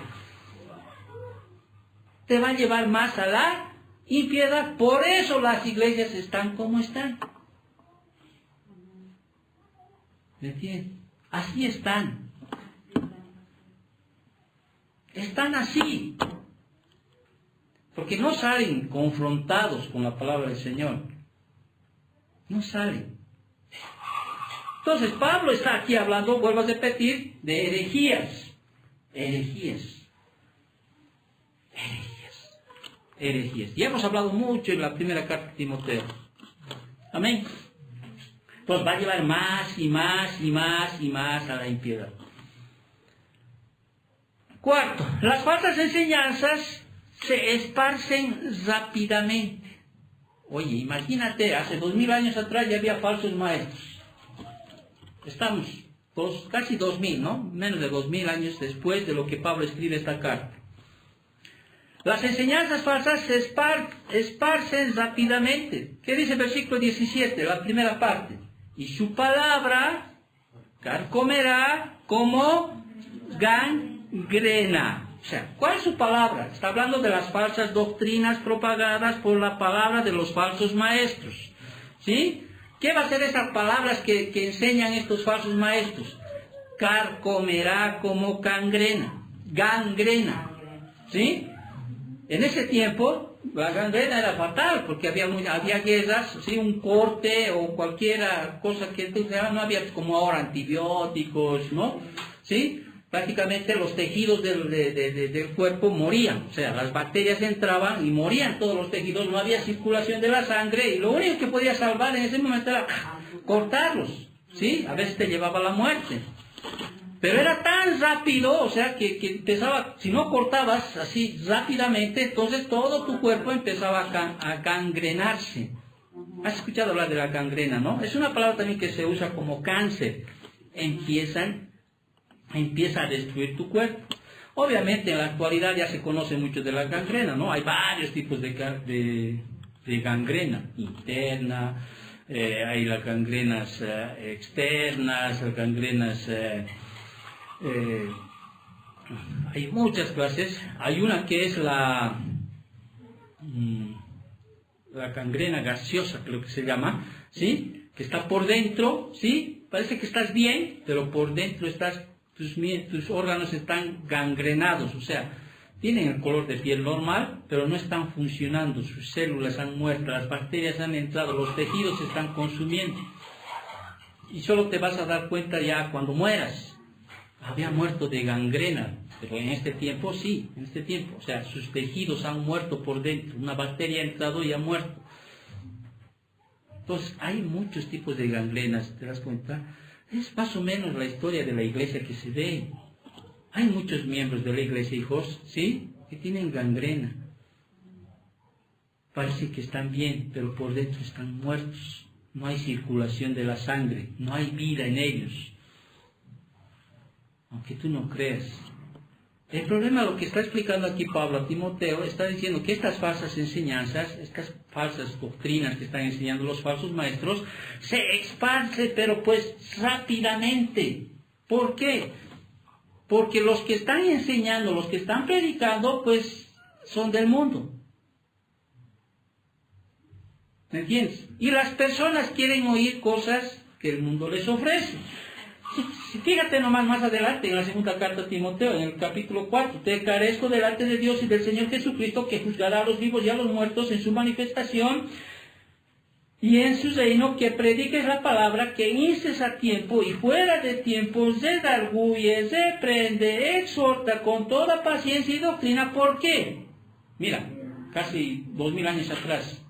Te va a llevar más a la impiedad. Por eso las iglesias están como están. ¿Me entiendes? Así están. Están así. Porque no salen confrontados con la palabra del Señor. No salen. Entonces Pablo está aquí hablando, vuelvo a repetir, de herejías. Herejías. Ya hemos hablado mucho en la primera carta de Timoteo. Amén. Pues va a llevar más y más y más y más a la impiedad. Cuarto, las falsas enseñanzas se esparcen rápidamente. Oye, imagínate, hace 2000 años atrás ya había falsos maestros. Estamos casi 2000, ¿no? Menos de 2000 años después de lo que Pablo escribe esta carta. Las enseñanzas falsas se esparcen rápidamente. ¿Qué dice el versículo 17, la primera parte? Y su palabra carcomerá como gangrena. O sea, ¿cuál es su palabra? Está hablando de las falsas doctrinas propagadas por la palabra de los falsos maestros. ¿Sí? ¿Qué va a hacer esas palabras que enseñan estos falsos maestros? Carcomerá como gangrena. Gangrena. ¿Sí? En ese tiempo, la gangrena era fatal, porque había guerras, ¿sí? Un corte o cualquier cosa que no había como ahora antibióticos, ¿no? ¿Sí? Prácticamente los tejidos del cuerpo morían, o sea, las bacterias entraban y morían todos los tejidos, no había circulación de la sangre y lo único que podía salvar en ese momento era cortarlos, ¿sí? A veces te llevaba a la muerte. Pero era tan rápido, o sea, que empezaba, si no cortabas así rápidamente, entonces todo tu cuerpo empezaba a gangrenarse. ¿Has escuchado hablar de la gangrena, no? Es una palabra también que se usa como cáncer. Empieza a destruir tu cuerpo. Obviamente en la actualidad ya se conoce mucho de la gangrena, ¿no? Hay varios tipos de gangrena interna, hay las gangrenas externas, las gangrenas... hay muchas clases. Hay una que es la gangrena gaseosa, creo que se llama, ¿sí? Que está por dentro, ¿sí? Parece que estás bien, pero por dentro tus órganos están gangrenados, o sea, tienen el color de piel normal, pero no están funcionando, sus células han muerto, las bacterias han entrado, los tejidos se están consumiendo. Y solo te vas a dar cuenta ya cuando mueras. Había muerto de gangrena, pero en este tiempo sí, o sea, sus tejidos han muerto por dentro, una bacteria ha entrado y ha muerto. Entonces, hay muchos tipos de gangrenas, ¿te das cuenta? Es más o menos la historia de la iglesia que se ve. Hay muchos miembros de la iglesia, hijos, ¿sí? Que tienen gangrena. Parece que están bien, pero por dentro están muertos. No hay circulación de la sangre, no hay vida en ellos. Aunque tú no creas. El problema, lo que está explicando aquí Pablo a Timoteo, está diciendo que estas falsas enseñanzas, estas falsas doctrinas que están enseñando los falsos maestros, se esparcen, pero pues rápidamente. ¿Por qué? Porque los que están enseñando, los que están predicando, pues son del mundo. ¿Me entiendes? Y las personas quieren oír cosas que el mundo les ofrece. Fíjate nomás más adelante en la segunda carta a Timoteo, en el capítulo 4. Te encarezco delante de Dios y del Señor Jesucristo, que juzgará a los vivos y a los muertos en su manifestación y en su reino, que prediques la palabra, que instes a tiempo y fuera de tiempo, redarguye, reprende, exhorta con toda paciencia y doctrina. ¿Por qué? Mira, casi 2000 años atrás.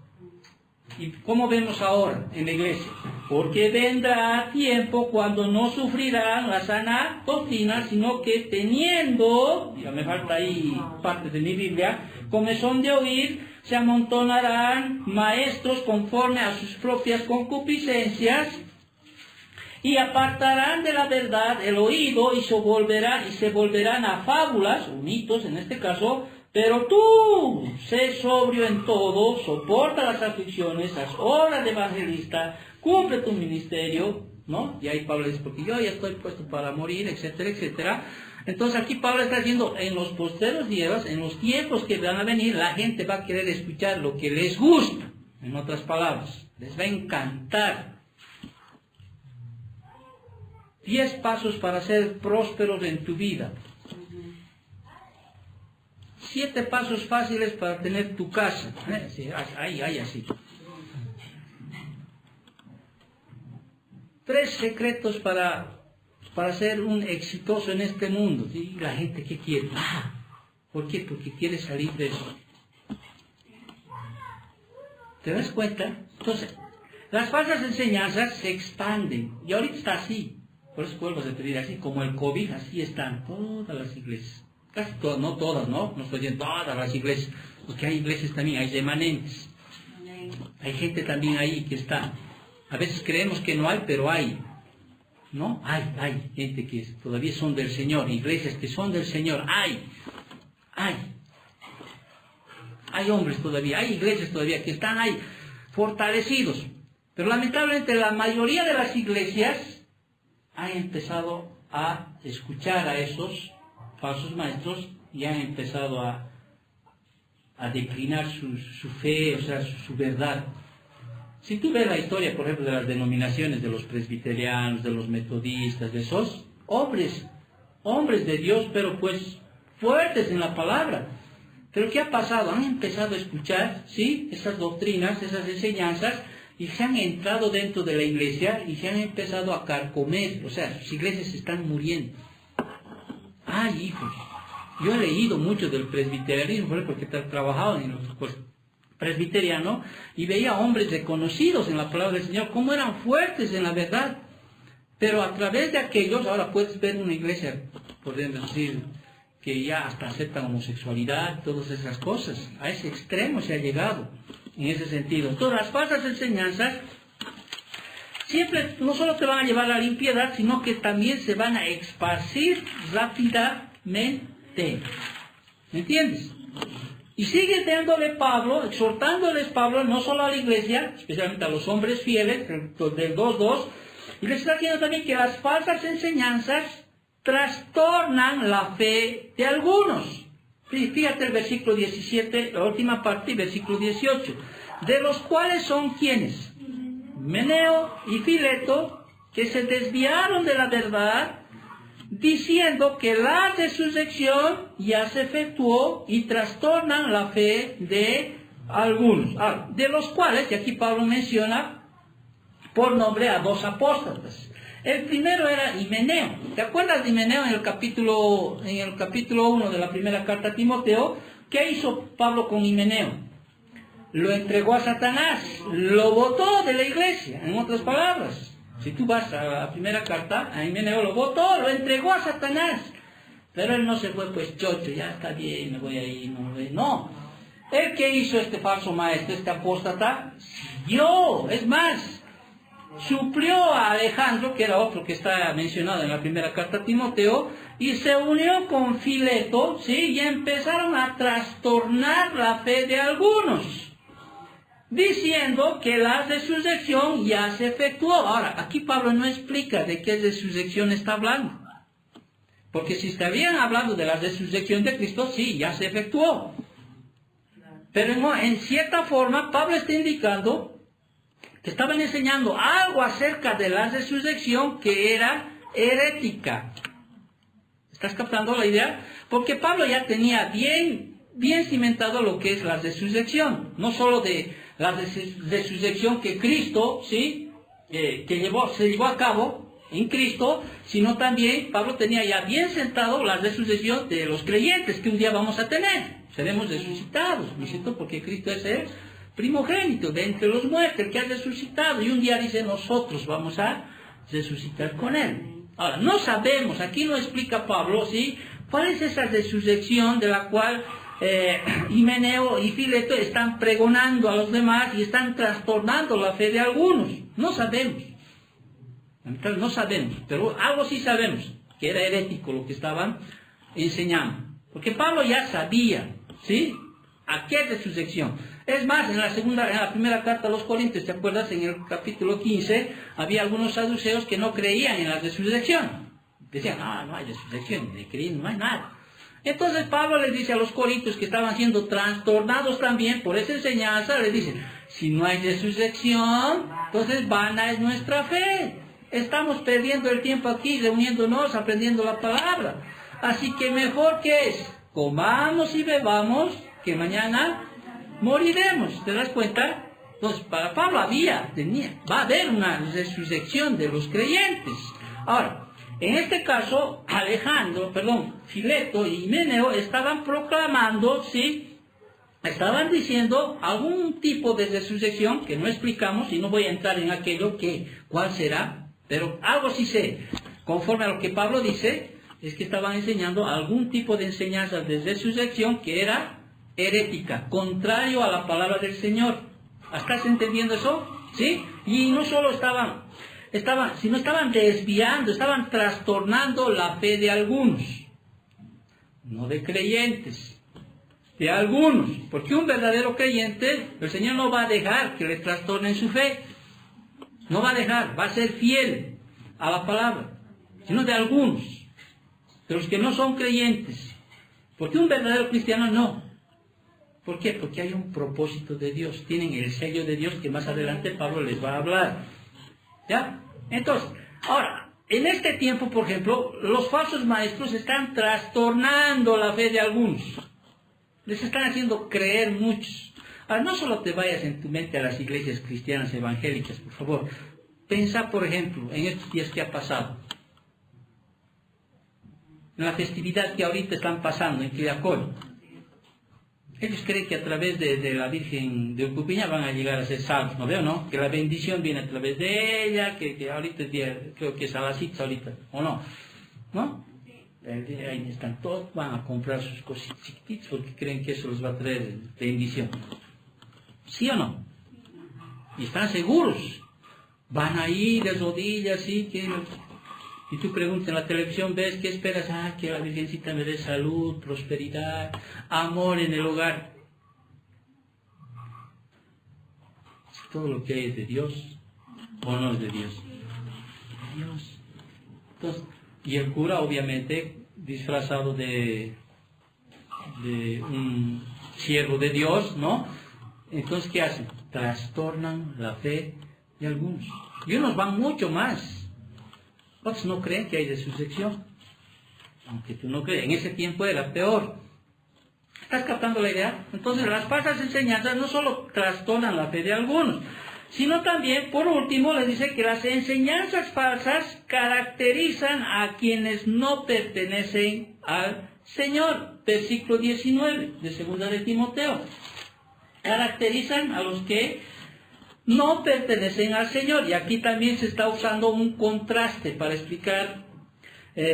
¿Y cómo vemos ahora en la iglesia? porque vendrá tiempo cuando no sufrirán la sana doctrina, sino que teniendo, ya me falta ahí parte de mi Biblia, comezón de oír, se amontonarán maestros conforme a sus propias concupiscencias, y apartarán de la verdad el oído y se volverán a fábulas, o mitos en este caso. Pero tú, sé sobrio en todo, soporta las aflicciones, haz obras de evangelista, cumple tu ministerio, ¿no? Y ahí Pablo dice, porque yo ya estoy puesto para morir, etcétera, etcétera. Entonces aquí Pablo está diciendo, en los posteros días, en los tiempos que van a venir, la gente va a querer escuchar lo que les gusta. En otras palabras, les va a encantar. 10 pasos para ser prósperos en tu vida. 7 pasos fáciles para tener tu casa. Sí, ahí, así. 3 secretos para ser un exitoso en este mundo. ¿Sí? La gente, ¿qué quiere? ¿Por qué? Porque quiere salir de eso. ¿Te das cuenta? Entonces, las falsas enseñanzas se expanden. Y ahorita está así. Por eso vuelvo a repetir, así como el COVID, así están todas las iglesias. Casi todas, no todas, ¿no? No estoy diciendo todas las iglesias, porque hay iglesias también, hay remanentes. Hay gente también ahí que está. A veces creemos que no hay, pero hay. ¿No? Hay gente que todavía son del Señor, iglesias que son del Señor. Hay hombres todavía, hay iglesias todavía que están ahí, fortalecidos. Pero lamentablemente la mayoría de las iglesias han empezado a escuchar a esos falsos maestros y han empezado a declinar su fe, o sea, su verdad. Si tú ves la historia, por ejemplo, de las denominaciones de los presbiterianos, de los metodistas, de esos hombres de Dios, pero pues fuertes en la palabra. Pero ¿qué ha pasado? Han empezado a escuchar, ¿sí?, esas doctrinas, esas enseñanzas, y se han entrado dentro de la iglesia y se han empezado a carcomer. O sea, sus iglesias están muriendo. Ay, hijos, yo he leído mucho del presbiterianismo, porque he trabajado en los presbiteriano, y veía hombres reconocidos en la palabra del Señor, cómo eran fuertes en la verdad. Pero a través de aquellos, ahora puedes ver una iglesia, podemos decir, que ya hasta aceptan homosexualidad, todas esas cosas. A ese extremo se ha llegado, en ese sentido. Entonces, las falsas enseñanzas siempre no solo te van a llevar a la impiedad, sino que también se van a esparcir rápidamente. ¿Me entiendes? Y sigue dándole Pablo, exhortándoles Pablo, no solo a la iglesia, especialmente a los hombres fieles, del 2.2, y les está diciendo también que las falsas enseñanzas trastornan la fe de algunos. Fíjate el versículo 17, la última parte, y versículo 18. De los cuales son ¿quiénes? Meneo y Fileto, que se desviaron de la verdad, diciendo que la resurrección ya se efectuó, y trastornan la fe de algunos. De los cuales, y aquí Pablo menciona por nombre a 2 apóstoles. El primero era Himeneo. ¿Te acuerdas de Himeneo en el capítulo 1 de la primera carta a Timoteo? ¿Qué hizo Pablo con Himeneo? Lo entregó a Satanás, lo botó de la iglesia, en otras palabras. Si tú vas a la primera carta, a Himeneo lo botó, lo entregó a Satanás. Pero él no se fue pues chocho, ya está bien, me voy a ir, no. ¿El que hizo este falso maestro, este apóstata? Siguió, es más, suplió a Alejandro, que era otro que está mencionado en la primera carta a Timoteo, y se unió con Fileto, ¿sí? Y empezaron a trastornar la fe de algunos, diciendo que la resurrección ya se efectuó. Ahora, aquí Pablo no explica de qué resurrección está hablando. Porque si estarían hablando de la resurrección de Cristo, sí, ya se efectuó. Pero no, en cierta forma, Pablo está indicando que estaban enseñando algo acerca de la resurrección que era herética. ¿Estás captando la idea? Porque Pablo ya tenía bien cimentado lo que es la resurrección. No solo de la resurrección que Cristo, ¿sí?, se llevó a cabo en Cristo, sino también Pablo tenía ya bien sentado la resurrección de los creyentes que un día vamos a tener. Seremos resucitados, ¿no es cierto? Porque Cristo es el primogénito de entre los muertos, el que ha resucitado. Y un día dice, nosotros vamos a resucitar con él. Ahora, no sabemos, aquí no explica Pablo, ¿sí?, cuál es esa resurrección de la cual Himeneo y Fileto están pregonando a los demás y están trastornando la fe de algunos. No sabemos. No sabemos, pero algo sí sabemos, que era herético lo que estaban enseñando. Porque Pablo ya sabía, ¿sí?, a qué resurrección. Es más, en la primera carta a los Corintios, ¿te acuerdas? En el capítulo 15, había algunos saduceos que no creían en la resurrección. Decían, no hay resurrección, de creer no hay nada. Entonces Pablo les dice a los corintios que estaban siendo trastornados también por esa enseñanza, les dice, si no hay resurrección, entonces vana es nuestra fe. Estamos perdiendo el tiempo aquí, reuniéndonos, aprendiendo la palabra. Así que mejor que es, comamos y bebamos, que mañana moriremos. ¿Te das cuenta? Entonces, para Pablo va a haber una resurrección de los creyentes. Ahora, en este caso, Fileto y Himeneo estaban proclamando, ¿sí?, estaban diciendo algún tipo de resurrección que no explicamos y no voy a entrar en aquello cuál será, pero algo sí sé. Conforme a lo que Pablo dice, es que estaban enseñando algún tipo de enseñanza de resurrección que era herética, contrario a la palabra del Señor. ¿Estás entendiendo eso? ¿Sí? Y no solo sino estaban desviando, estaban trastornando la fe de algunos, no de creyentes, de algunos, porque un verdadero creyente, el Señor no va a dejar que le trastornen su fe, no va a dejar, va a ser fiel a la palabra, sino de algunos, de los que no son creyentes, porque un verdadero cristiano no. ¿Por qué? Porque hay un propósito de Dios, tienen el sello de Dios que más adelante Pablo les va a hablar. ¿Ya? Entonces, ahora, en este tiempo, por ejemplo, los falsos maestros están trastornando la fe de algunos. Les están haciendo creer muchos. Ahora, no solo te vayas en tu mente a las iglesias cristianas evangélicas, por favor. Pensa, por ejemplo, en estos días que ha pasado. En la festividad que ahorita están pasando en Quillacollo. Ellos creen que a través de la Virgen de Ucupiña van a llegar a ser salvos, ¿no veo, no? Que la bendición viene a través de ella, que ahorita es día, creo que es a las 6 ahorita, ¿o no? ¿No? Ahí están todos, van a comprar sus cositas chiquititas porque creen que eso les va a traer bendición. ¿Sí o no? Y están seguros. Van ahí de rodillas, ¿sí? Y tú preguntas en la televisión, ves, ¿qué esperas? Que la Virgencita me dé salud, prosperidad, amor en el hogar. Todo lo que hay es de Dios, o no es de Dios. Dios. Entonces, y el cura, obviamente, disfrazado de un siervo de Dios, ¿no? Entonces, ¿qué hacen? Trastornan la fe de algunos. Y unos van mucho más. Otros no creen que hay resurrección. Aunque tú no crees, en ese tiempo era peor. ¿Estás captando la idea? Entonces las falsas enseñanzas no solo trastornan la fe de algunos, sino también, por último, les dice que las enseñanzas falsas caracterizan a quienes no pertenecen al Señor. Versículo 19 de 2 de Timoteo. Caracterizan a los que no pertenecen al Señor. Y aquí también se está usando un contraste para explicar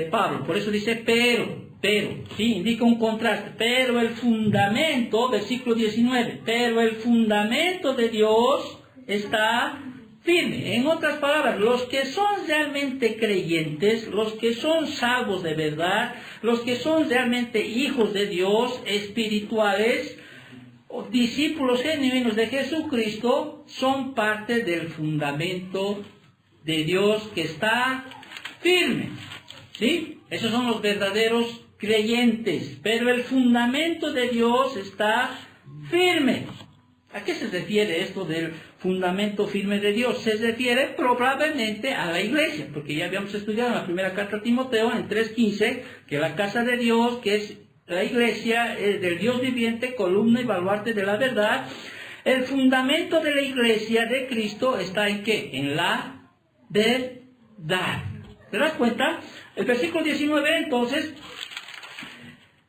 Pablo. Por eso dice pero, sí, indica un contraste. Pero el fundamento, versículo 19, pero el fundamento de Dios está firme. En otras palabras, los que son realmente creyentes, los que son salvos de verdad, los que son realmente hijos de Dios, espirituales, discípulos genuinos de Jesucristo, son parte del fundamento de Dios que está firme. ¿Sí? Esos son los verdaderos creyentes. Pero el fundamento de Dios está firme. ¿A qué se refiere esto del fundamento firme de Dios? Se refiere probablemente a la iglesia, porque ya habíamos estudiado en la primera carta a Timoteo, en 3:15, que la casa de Dios, que es la iglesia del Dios viviente, columna y baluarte de la verdad. El fundamento de la iglesia de Cristo está en ¿qué? En la verdad. ¿Te das cuenta? El versículo 19 entonces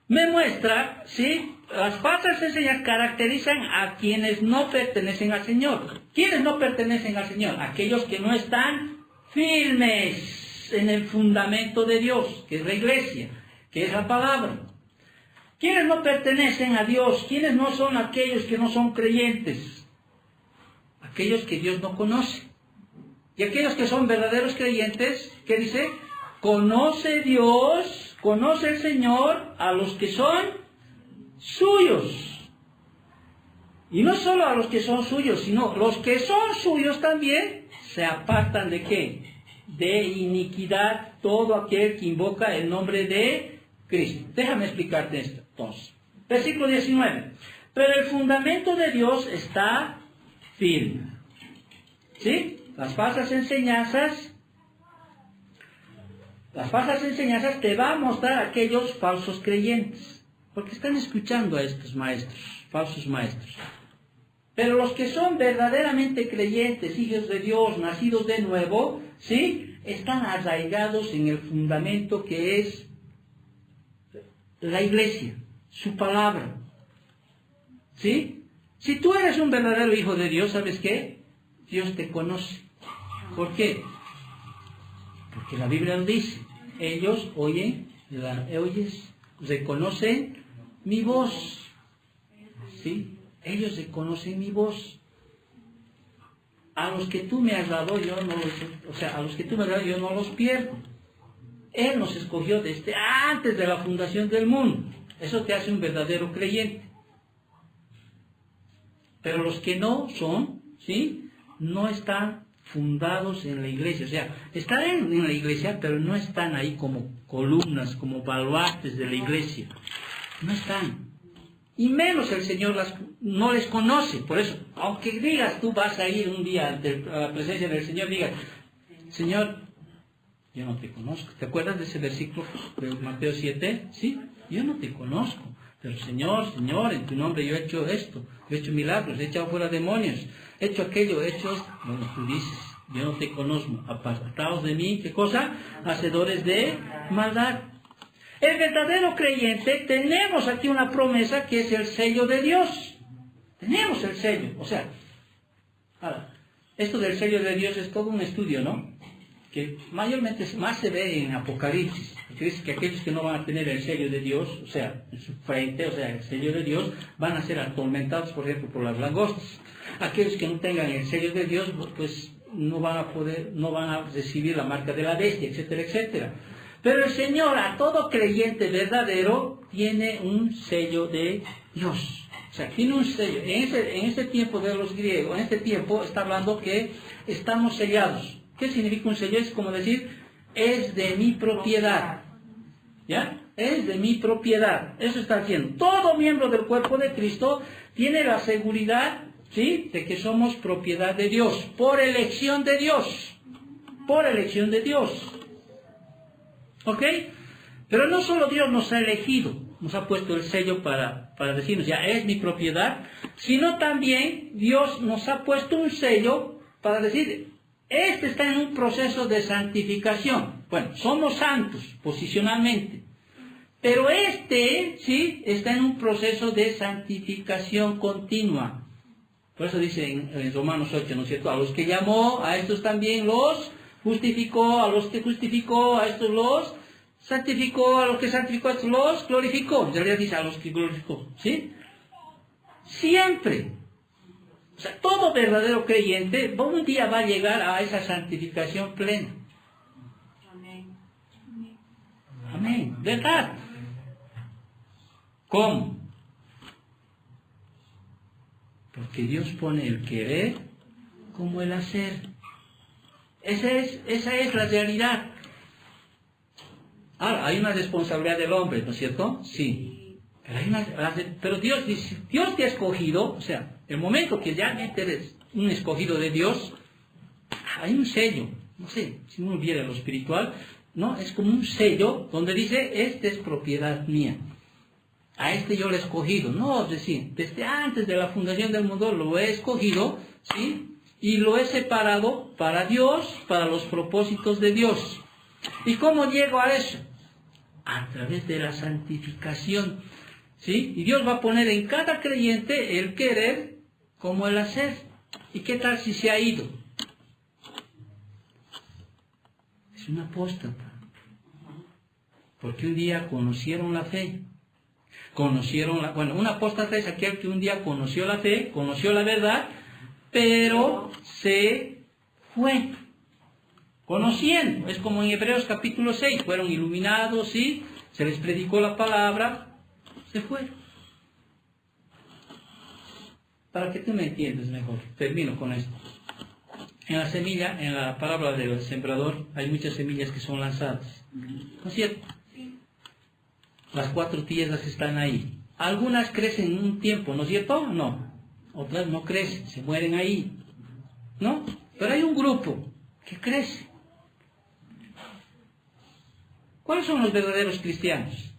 me muestra, ¿sí?, las falsas enseñanzas caracterizan a quienes no pertenecen al Señor. ¿Quiénes no pertenecen al Señor? Aquellos que no están firmes en el fundamento de Dios, que es la iglesia, que es la palabra. ¿Quiénes no pertenecen a Dios? ¿Quiénes no son aquellos que no son creyentes? Aquellos que Dios no conoce. Y aquellos que son verdaderos creyentes, ¿qué dice? Conoce Dios, conoce el Señor a los que son suyos. Y no solo a los que son suyos, sino los que son suyos también se apartan ¿de qué? De iniquidad todo aquel que invoca el nombre de Cristo. Déjame explicarte esto entonces. Versículo 19. Pero el fundamento de Dios está firme. ¿Sí? Las falsas enseñanzas te van a mostrar aquellos falsos creyentes, porque están escuchando a estos maestros, falsos maestros. Pero los que son verdaderamente creyentes, hijos de Dios, nacidos de nuevo, ¿sí? Están arraigados en el fundamento que es la iglesia, su palabra. ¿Sí? Si tú eres un verdadero hijo de Dios, ¿sabes qué? Dios te conoce. ¿Por qué? Porque la Biblia nos dice, ellos reconocen mi voz. ¿Sí? Ellos reconocen mi voz. A los que tú me has dado, yo no los pierdo. Él nos escogió desde antes de la fundación del mundo. Eso te hace un verdadero creyente. Pero los que no son, ¿sí? No están fundados en la iglesia. O sea, están en la iglesia, pero no están ahí como columnas, como baluartes de la iglesia. No están. Y menos el Señor no les conoce. Por eso, aunque digas, tú vas a ir un día ante la presencia del Señor, digas, Señor, yo no te conozco. ¿Te acuerdas de ese versículo de Mateo 7? Sí, yo no te conozco. Pero Señor, en tu nombre yo he hecho esto, yo he hecho milagros, he echado fuera demonios, he hecho aquello, he hecho esto. Bueno, tú dices, yo no te conozco, apartaos de mí, ¿qué cosa? Hacedores de maldad. El verdadero creyente, tenemos aquí una promesa que es el sello de Dios. Tenemos el sello. O sea, ahora, esto del sello de Dios es todo un estudio, ¿no? Que mayormente más se ve en Apocalipsis. Que dice que aquellos que no van a tener el sello de Dios, o sea, en su frente, o sea, el sello de Dios, van a ser atormentados, por ejemplo, por las langostas. Aquellos que no tengan el sello de Dios, pues no van a recibir la marca de la bestia, etcétera, etcétera. Pero el Señor, a todo creyente verdadero, tiene un sello de Dios. O sea, tiene un sello. En ese tiempo de los griegos, en este tiempo está hablando que estamos sellados. ¿Qué significa un sello? Es como decir, es de mi propiedad. ¿Ya? Es de mi propiedad. Eso está diciendo. Todo miembro del cuerpo de Cristo tiene la seguridad, ¿sí?, de que somos propiedad de Dios. Por elección de Dios. Por elección de Dios. ¿Ok? Pero no solo Dios nos ha elegido, nos ha puesto el sello para decirnos, ya es mi propiedad, sino también Dios nos ha puesto un sello para decir, este está en un proceso de santificación. Bueno, somos santos posicionalmente, pero sí, está en un proceso de santificación continua. Por eso dice en Romanos 8, ¿no es cierto? A los que llamó, a estos también los justificó, a los que justificó, a estos los santificó, a los que santificó, a estos los glorificó. En realidad dice a los que glorificó, ¿sí? Siempre. O sea, todo verdadero creyente un día va a llegar a esa santificación plena. Amén. Amén. ¿Verdad? ¿Cómo? Porque Dios pone el querer como el hacer. Esa es la realidad. Ahora, hay una responsabilidad del hombre, ¿no es cierto? Sí. Pero Dios dice, Dios te ha escogido, o sea, el momento que ya eres un escogido de Dios, hay un sello. No sé, si uno viera lo espiritual, ¿no? Es como un sello donde dice, este es propiedad mía. A este yo lo he escogido. No, es decir, desde antes de la fundación del mundo lo he escogido, ¿sí? Y lo he separado para Dios, para los propósitos de Dios. ¿Y cómo llego a eso? A través de la santificación. ¿sí? Y Dios va a poner en cada creyente el querer como el hacer. ¿Y qué tal si se ha ido? Es un apóstata. Porque un día conocieron la fe. Un apóstata es aquel que un día conoció la fe, conoció la verdad, pero se fue. Conociendo. Es como en Hebreos capítulo 6. Fueron iluminados, ¿sí? Se les predicó la palabra, se fueron. Para que tú me entiendas mejor, termino con esto. En la semilla, en la parábola del sembrador, hay muchas semillas que son lanzadas. ¿No es cierto? Las 4 tierras están ahí. Algunas crecen en un tiempo, ¿no es cierto? No. Otras no crecen, se mueren ahí. ¿No? Pero hay un grupo que crece. ¿Cuáles son los verdaderos cristianos?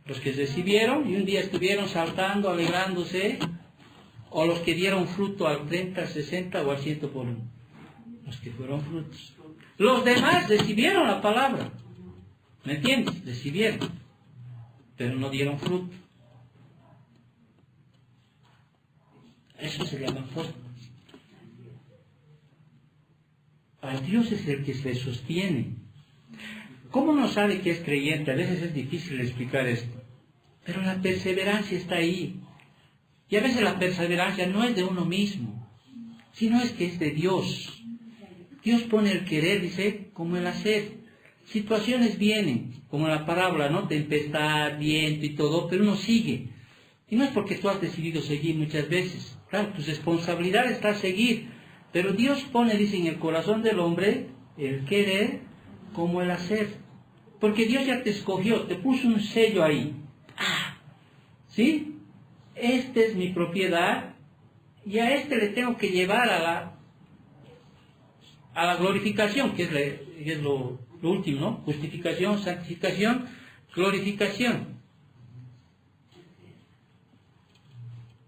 Los que recibieron y un día estuvieron saltando, alegrándose, o los que dieron fruto al 30, al 60 o al 100 por uno. Los que fueron frutos. Los demás recibieron la palabra. ¿Me entiendes? Recibieron. Pero no dieron fruto. Eso se llama apóstoles. A Dios es el que se sostiene. ¿Cómo no sabe que es creyente? A veces es difícil explicar esto. Pero la perseverancia está ahí. Y a veces la perseverancia no es de uno mismo, sino es que es de Dios. Dios pone el querer, dice, como el hacer. Situaciones vienen, como la parábola, ¿no? Tempestad, viento y todo, pero uno sigue. Y no es porque tú has decidido seguir muchas veces. Claro, tu responsabilidad está seguir. Pero Dios pone, dice, en el corazón del hombre el querer como el hacer. Porque Dios ya te escogió, te puso un sello ahí. ¿Sí? Esta es mi propiedad y a este le tengo que llevar a la glorificación, que es lo último, ¿no? Justificación, santificación, glorificación.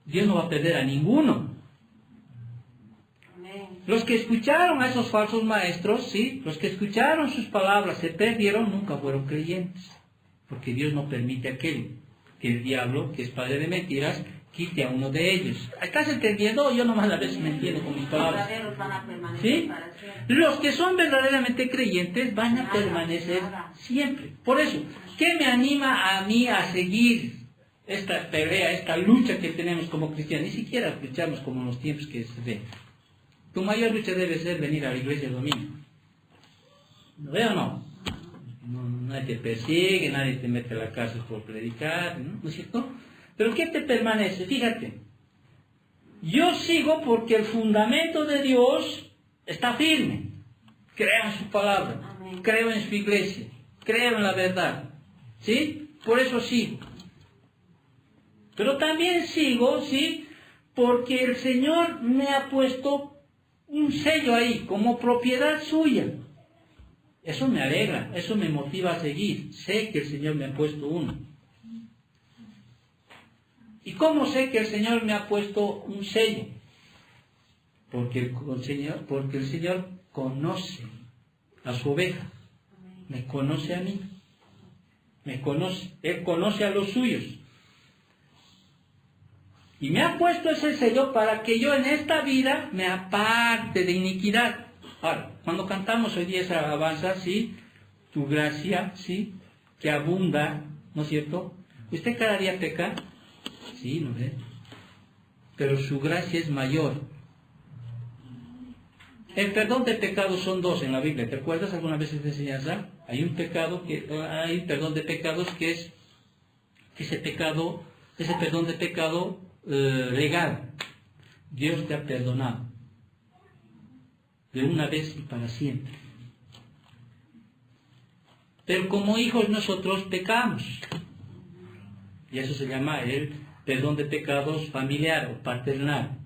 Dios no va a perder a ninguno. Los que escucharon a esos falsos maestros, ¿sí? Los que escucharon sus palabras, se perdieron, nunca fueron creyentes. Porque Dios no permite aquello. Que el diablo, que es padre de mentiras, quite a uno de ellos. ¿Estás entendiendo? Yo nomás a veces me entiendo con mis palabras. ¿Sí? Los que son verdaderamente creyentes van a permanecer siempre. Por eso, ¿qué me anima a mí a seguir esta pelea, esta lucha que tenemos como cristianos? Ni siquiera luchamos como en los tiempos que se ven. Tu mayor lucha debe ser venir a la iglesia el domingo. ¿Lo veo o no? Nadie te persigue, nadie te mete a la cárcel por predicar, ¿no es cierto? Pero ¿qué te permanece? Fíjate, yo sigo porque el fundamento de Dios está firme. Creo en su palabra, creo en su iglesia, creo en la verdad, ¿sí? Por eso sigo. Pero también sigo, ¿sí? Porque el Señor me ha puesto un sello ahí, como propiedad suya. Eso me alegra, eso me motiva a seguir. Sé que el Señor me ha puesto uno. ¿Y cómo sé que el Señor me ha puesto un sello? Porque el Señor conoce a su oveja. Me conoce a mí. Me conoce. Él conoce a los suyos. Y me ha puesto ese sello para que yo en esta vida me aparte de iniquidad. Ahora, cuando cantamos hoy día esa alabanza, ¿sí? Tu gracia, ¿sí? Que abunda, ¿no es cierto? ¿Usted cada día peca? Sí, ¿no ve? Pero su gracia es mayor. El perdón de pecados son 2 en la Biblia. ¿Te acuerdas alguna vez de esta enseñanza? Hay un perdón de pecados que es ese perdón de pecado legal. Dios te ha perdonado. De una vez y para siempre. Pero como hijos nosotros pecamos. Y eso se llama el perdón de pecados familiar o paternal.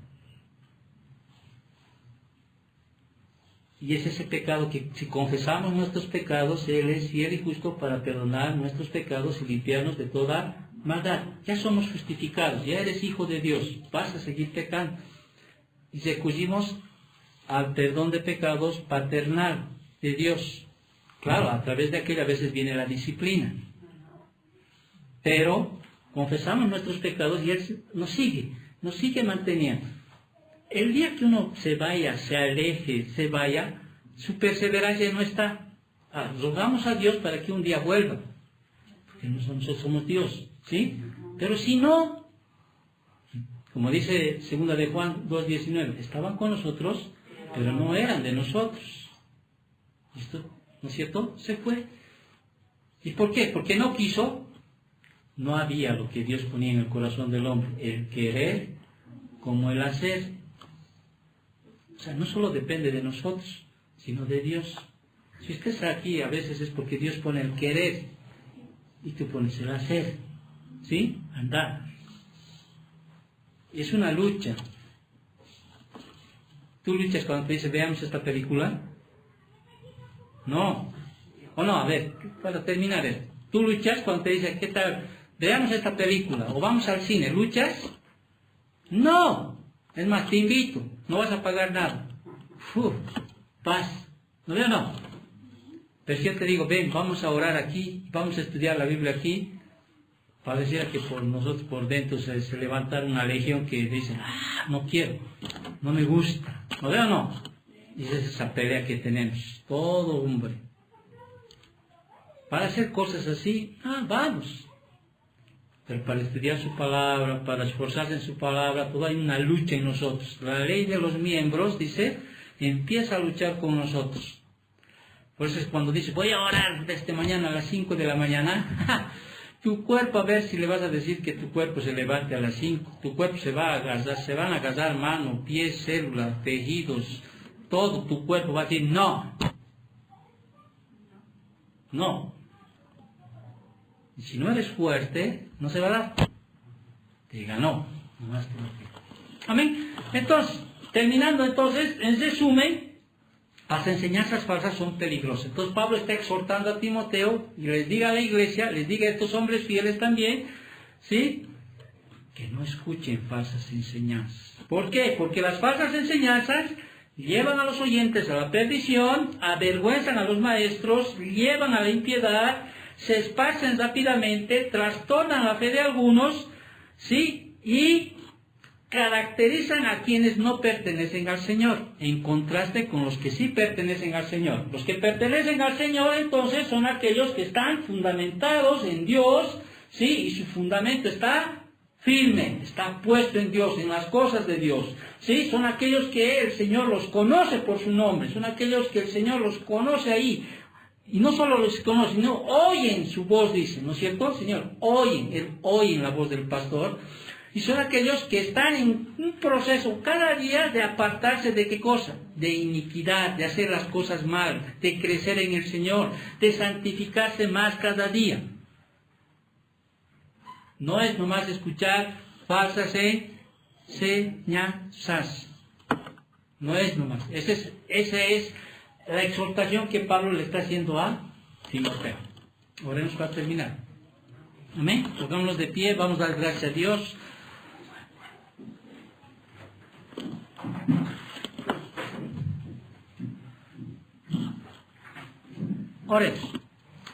Y es ese pecado que si confesamos nuestros pecados, Él es fiel y justo para perdonar nuestros pecados y limpiarnos de toda maldad. Ya somos justificados, ya eres hijo de Dios, vas a seguir pecando. Y recurrimos al perdón de pecados paternal de Dios. Claro, a través de aquello a veces viene la disciplina. Pero confesamos nuestros pecados y Él nos sigue manteniendo. El día que uno se vaya, se aleje, se vaya, su perseverancia no está. Rogamos a Dios para que un día vuelva, porque nosotros somos Dios, ¿sí? Pero si no, como dice 2 de Juan 2:19, estaban con nosotros, pero no eran de nosotros. ¿Esto, no es cierto? Se fue. ¿Y por qué? Porque no quiso. No había lo que Dios ponía en el corazón del hombre, el querer como el hacer. O sea, no solo depende de nosotros, sino de Dios. Si usted está aquí, a veces es porque Dios pone el querer y tú pones el hacer. ¿Sí? Andar. Es una lucha. ¿Tú luchas cuando te dice veamos esta película? No. O no, a ver, para terminar esto. ¿Tú luchas cuando te dice qué tal? Veamos esta película o vamos al cine? ¿Luchas? No. Es más, te invito. No vas a pagar nada. Paz. ¿No veo? No. Pero si yo te digo, ven, vamos a orar aquí, vamos a estudiar la Biblia aquí, pareciera que por nosotros por dentro se levanta una legión que dicen, no quiero, no me gusta. ¿No veo? No. Y esa es esa pelea que tenemos. Todo hombre. Para hacer cosas así, vamos. Pero para estudiar su palabra, para esforzarse en su palabra, todo hay una lucha en nosotros. La ley de los miembros, dice, empieza a luchar con nosotros. Por eso es cuando dice, voy a orar desde mañana a las 5 de la mañana. Tu cuerpo, a ver si le vas a decir que tu cuerpo se levante a las 5. Tu cuerpo se va a agarrar, se van a agarrar manos, pies, células, tejidos, todo tu cuerpo va a decir, no. No. Y si no eres fuerte, no se va a dar. Te ganó. Amén. Entonces, terminando entonces, en resumen, las enseñanzas falsas son peligrosas. Entonces Pablo está exhortando a Timoteo y les diga a la iglesia, les diga a estos hombres fieles también, ¿sí? Que no escuchen falsas enseñanzas. ¿Por qué? Porque las falsas enseñanzas llevan a los oyentes a la perdición, avergüenzan a los maestros, llevan a la impiedad, se esparcen rápidamente, trastornan la fe de algunos, ¿sí? Y caracterizan a quienes no pertenecen al Señor, en contraste con los que sí pertenecen al Señor. Los que pertenecen al Señor, entonces, son aquellos que están fundamentados en Dios, ¿sí? Y su fundamento está firme, está puesto en Dios, en las cosas de Dios, ¿sí? Son aquellos que el Señor los conoce por su nombre, son aquellos que el Señor los conoce ahí. Y no solo los conocen, sino oyen su voz, dice, ¿no es cierto, Señor? Oyen la voz del pastor. Y son aquellos que están en un proceso cada día de apartarse de ¿qué cosa? De iniquidad, de hacer las cosas mal, de crecer en el Señor, de santificarse más cada día. No es nomás escuchar falsas enseñanzas. No es nomás. Esa es la exhortación que Pablo le está haciendo a Timoteo. Oremos para terminar. Amén. Pongámonos de pie, vamos a dar gracias a Dios. Oremos.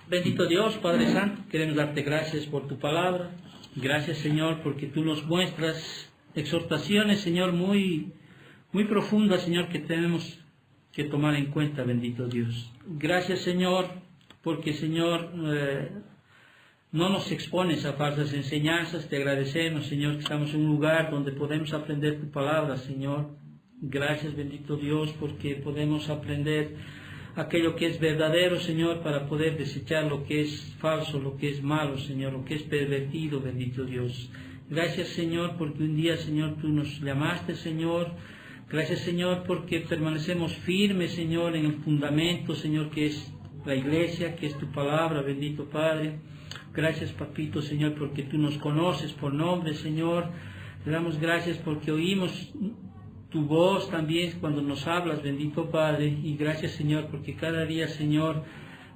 Bendito Dios, Padre Santo, queremos darte gracias por tu palabra. Gracias, Señor, porque tú nos muestras exhortaciones, Señor, muy profundas, Señor, que tenemos que tomar en cuenta, bendito Dios. Gracias, Señor, porque, Señor, no nos expones a falsas enseñanzas. Te agradecemos, Señor, que estamos en un lugar donde podemos aprender tu palabra, Señor. Gracias, bendito Dios, porque podemos aprender aquello que es verdadero, Señor, para poder desechar lo que es falso, lo que es malo, Señor, lo que es pervertido, bendito Dios. Gracias, Señor, porque un día, Señor, tú nos llamaste, Señor. Gracias, Señor, porque permanecemos firmes, Señor, en el fundamento, Señor, que es la iglesia, que es tu palabra, bendito Padre. Gracias, Papito, Señor, porque tú nos conoces por nombre, Señor. Te damos gracias porque oímos tu voz también cuando nos hablas, bendito Padre. Y gracias, Señor, porque cada día, Señor,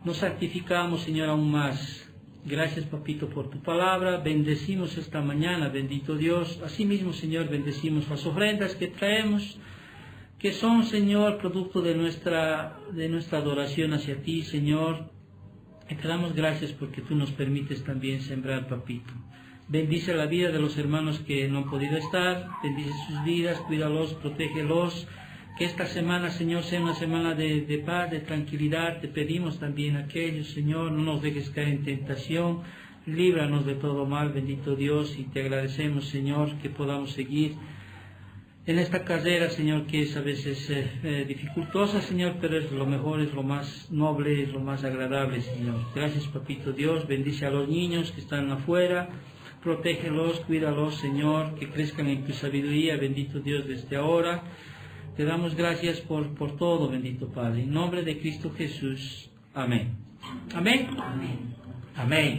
nos santificamos, Señor, aún más. Gracias, Papito, por tu palabra. Bendecimos esta mañana, bendito Dios. Asimismo, Señor, bendecimos las ofrendas que traemos, que son, Señor, producto de nuestra adoración hacia ti, Señor. Y te damos gracias porque tú nos permites también sembrar, Papito. Bendice la vida de los hermanos que no han podido estar, bendice sus vidas, cuídalos, protégelos. Que esta semana, Señor, sea una semana de paz, de tranquilidad. Te pedimos también a aquellos, Señor, no nos dejes caer en tentación, líbranos de todo mal, bendito Dios, y te agradecemos, Señor, que podamos seguir en esta carrera, Señor, que es a veces dificultosa, Señor, pero es lo mejor, es lo más noble, es lo más agradable, Señor. Gracias, Papito Dios, bendice a los niños que están afuera, protégelos, cuídalos, Señor, que crezcan en tu sabiduría, bendito Dios, desde ahora. Te damos gracias por todo, bendito Padre. En nombre de Cristo Jesús. Amén. Amén. Amén.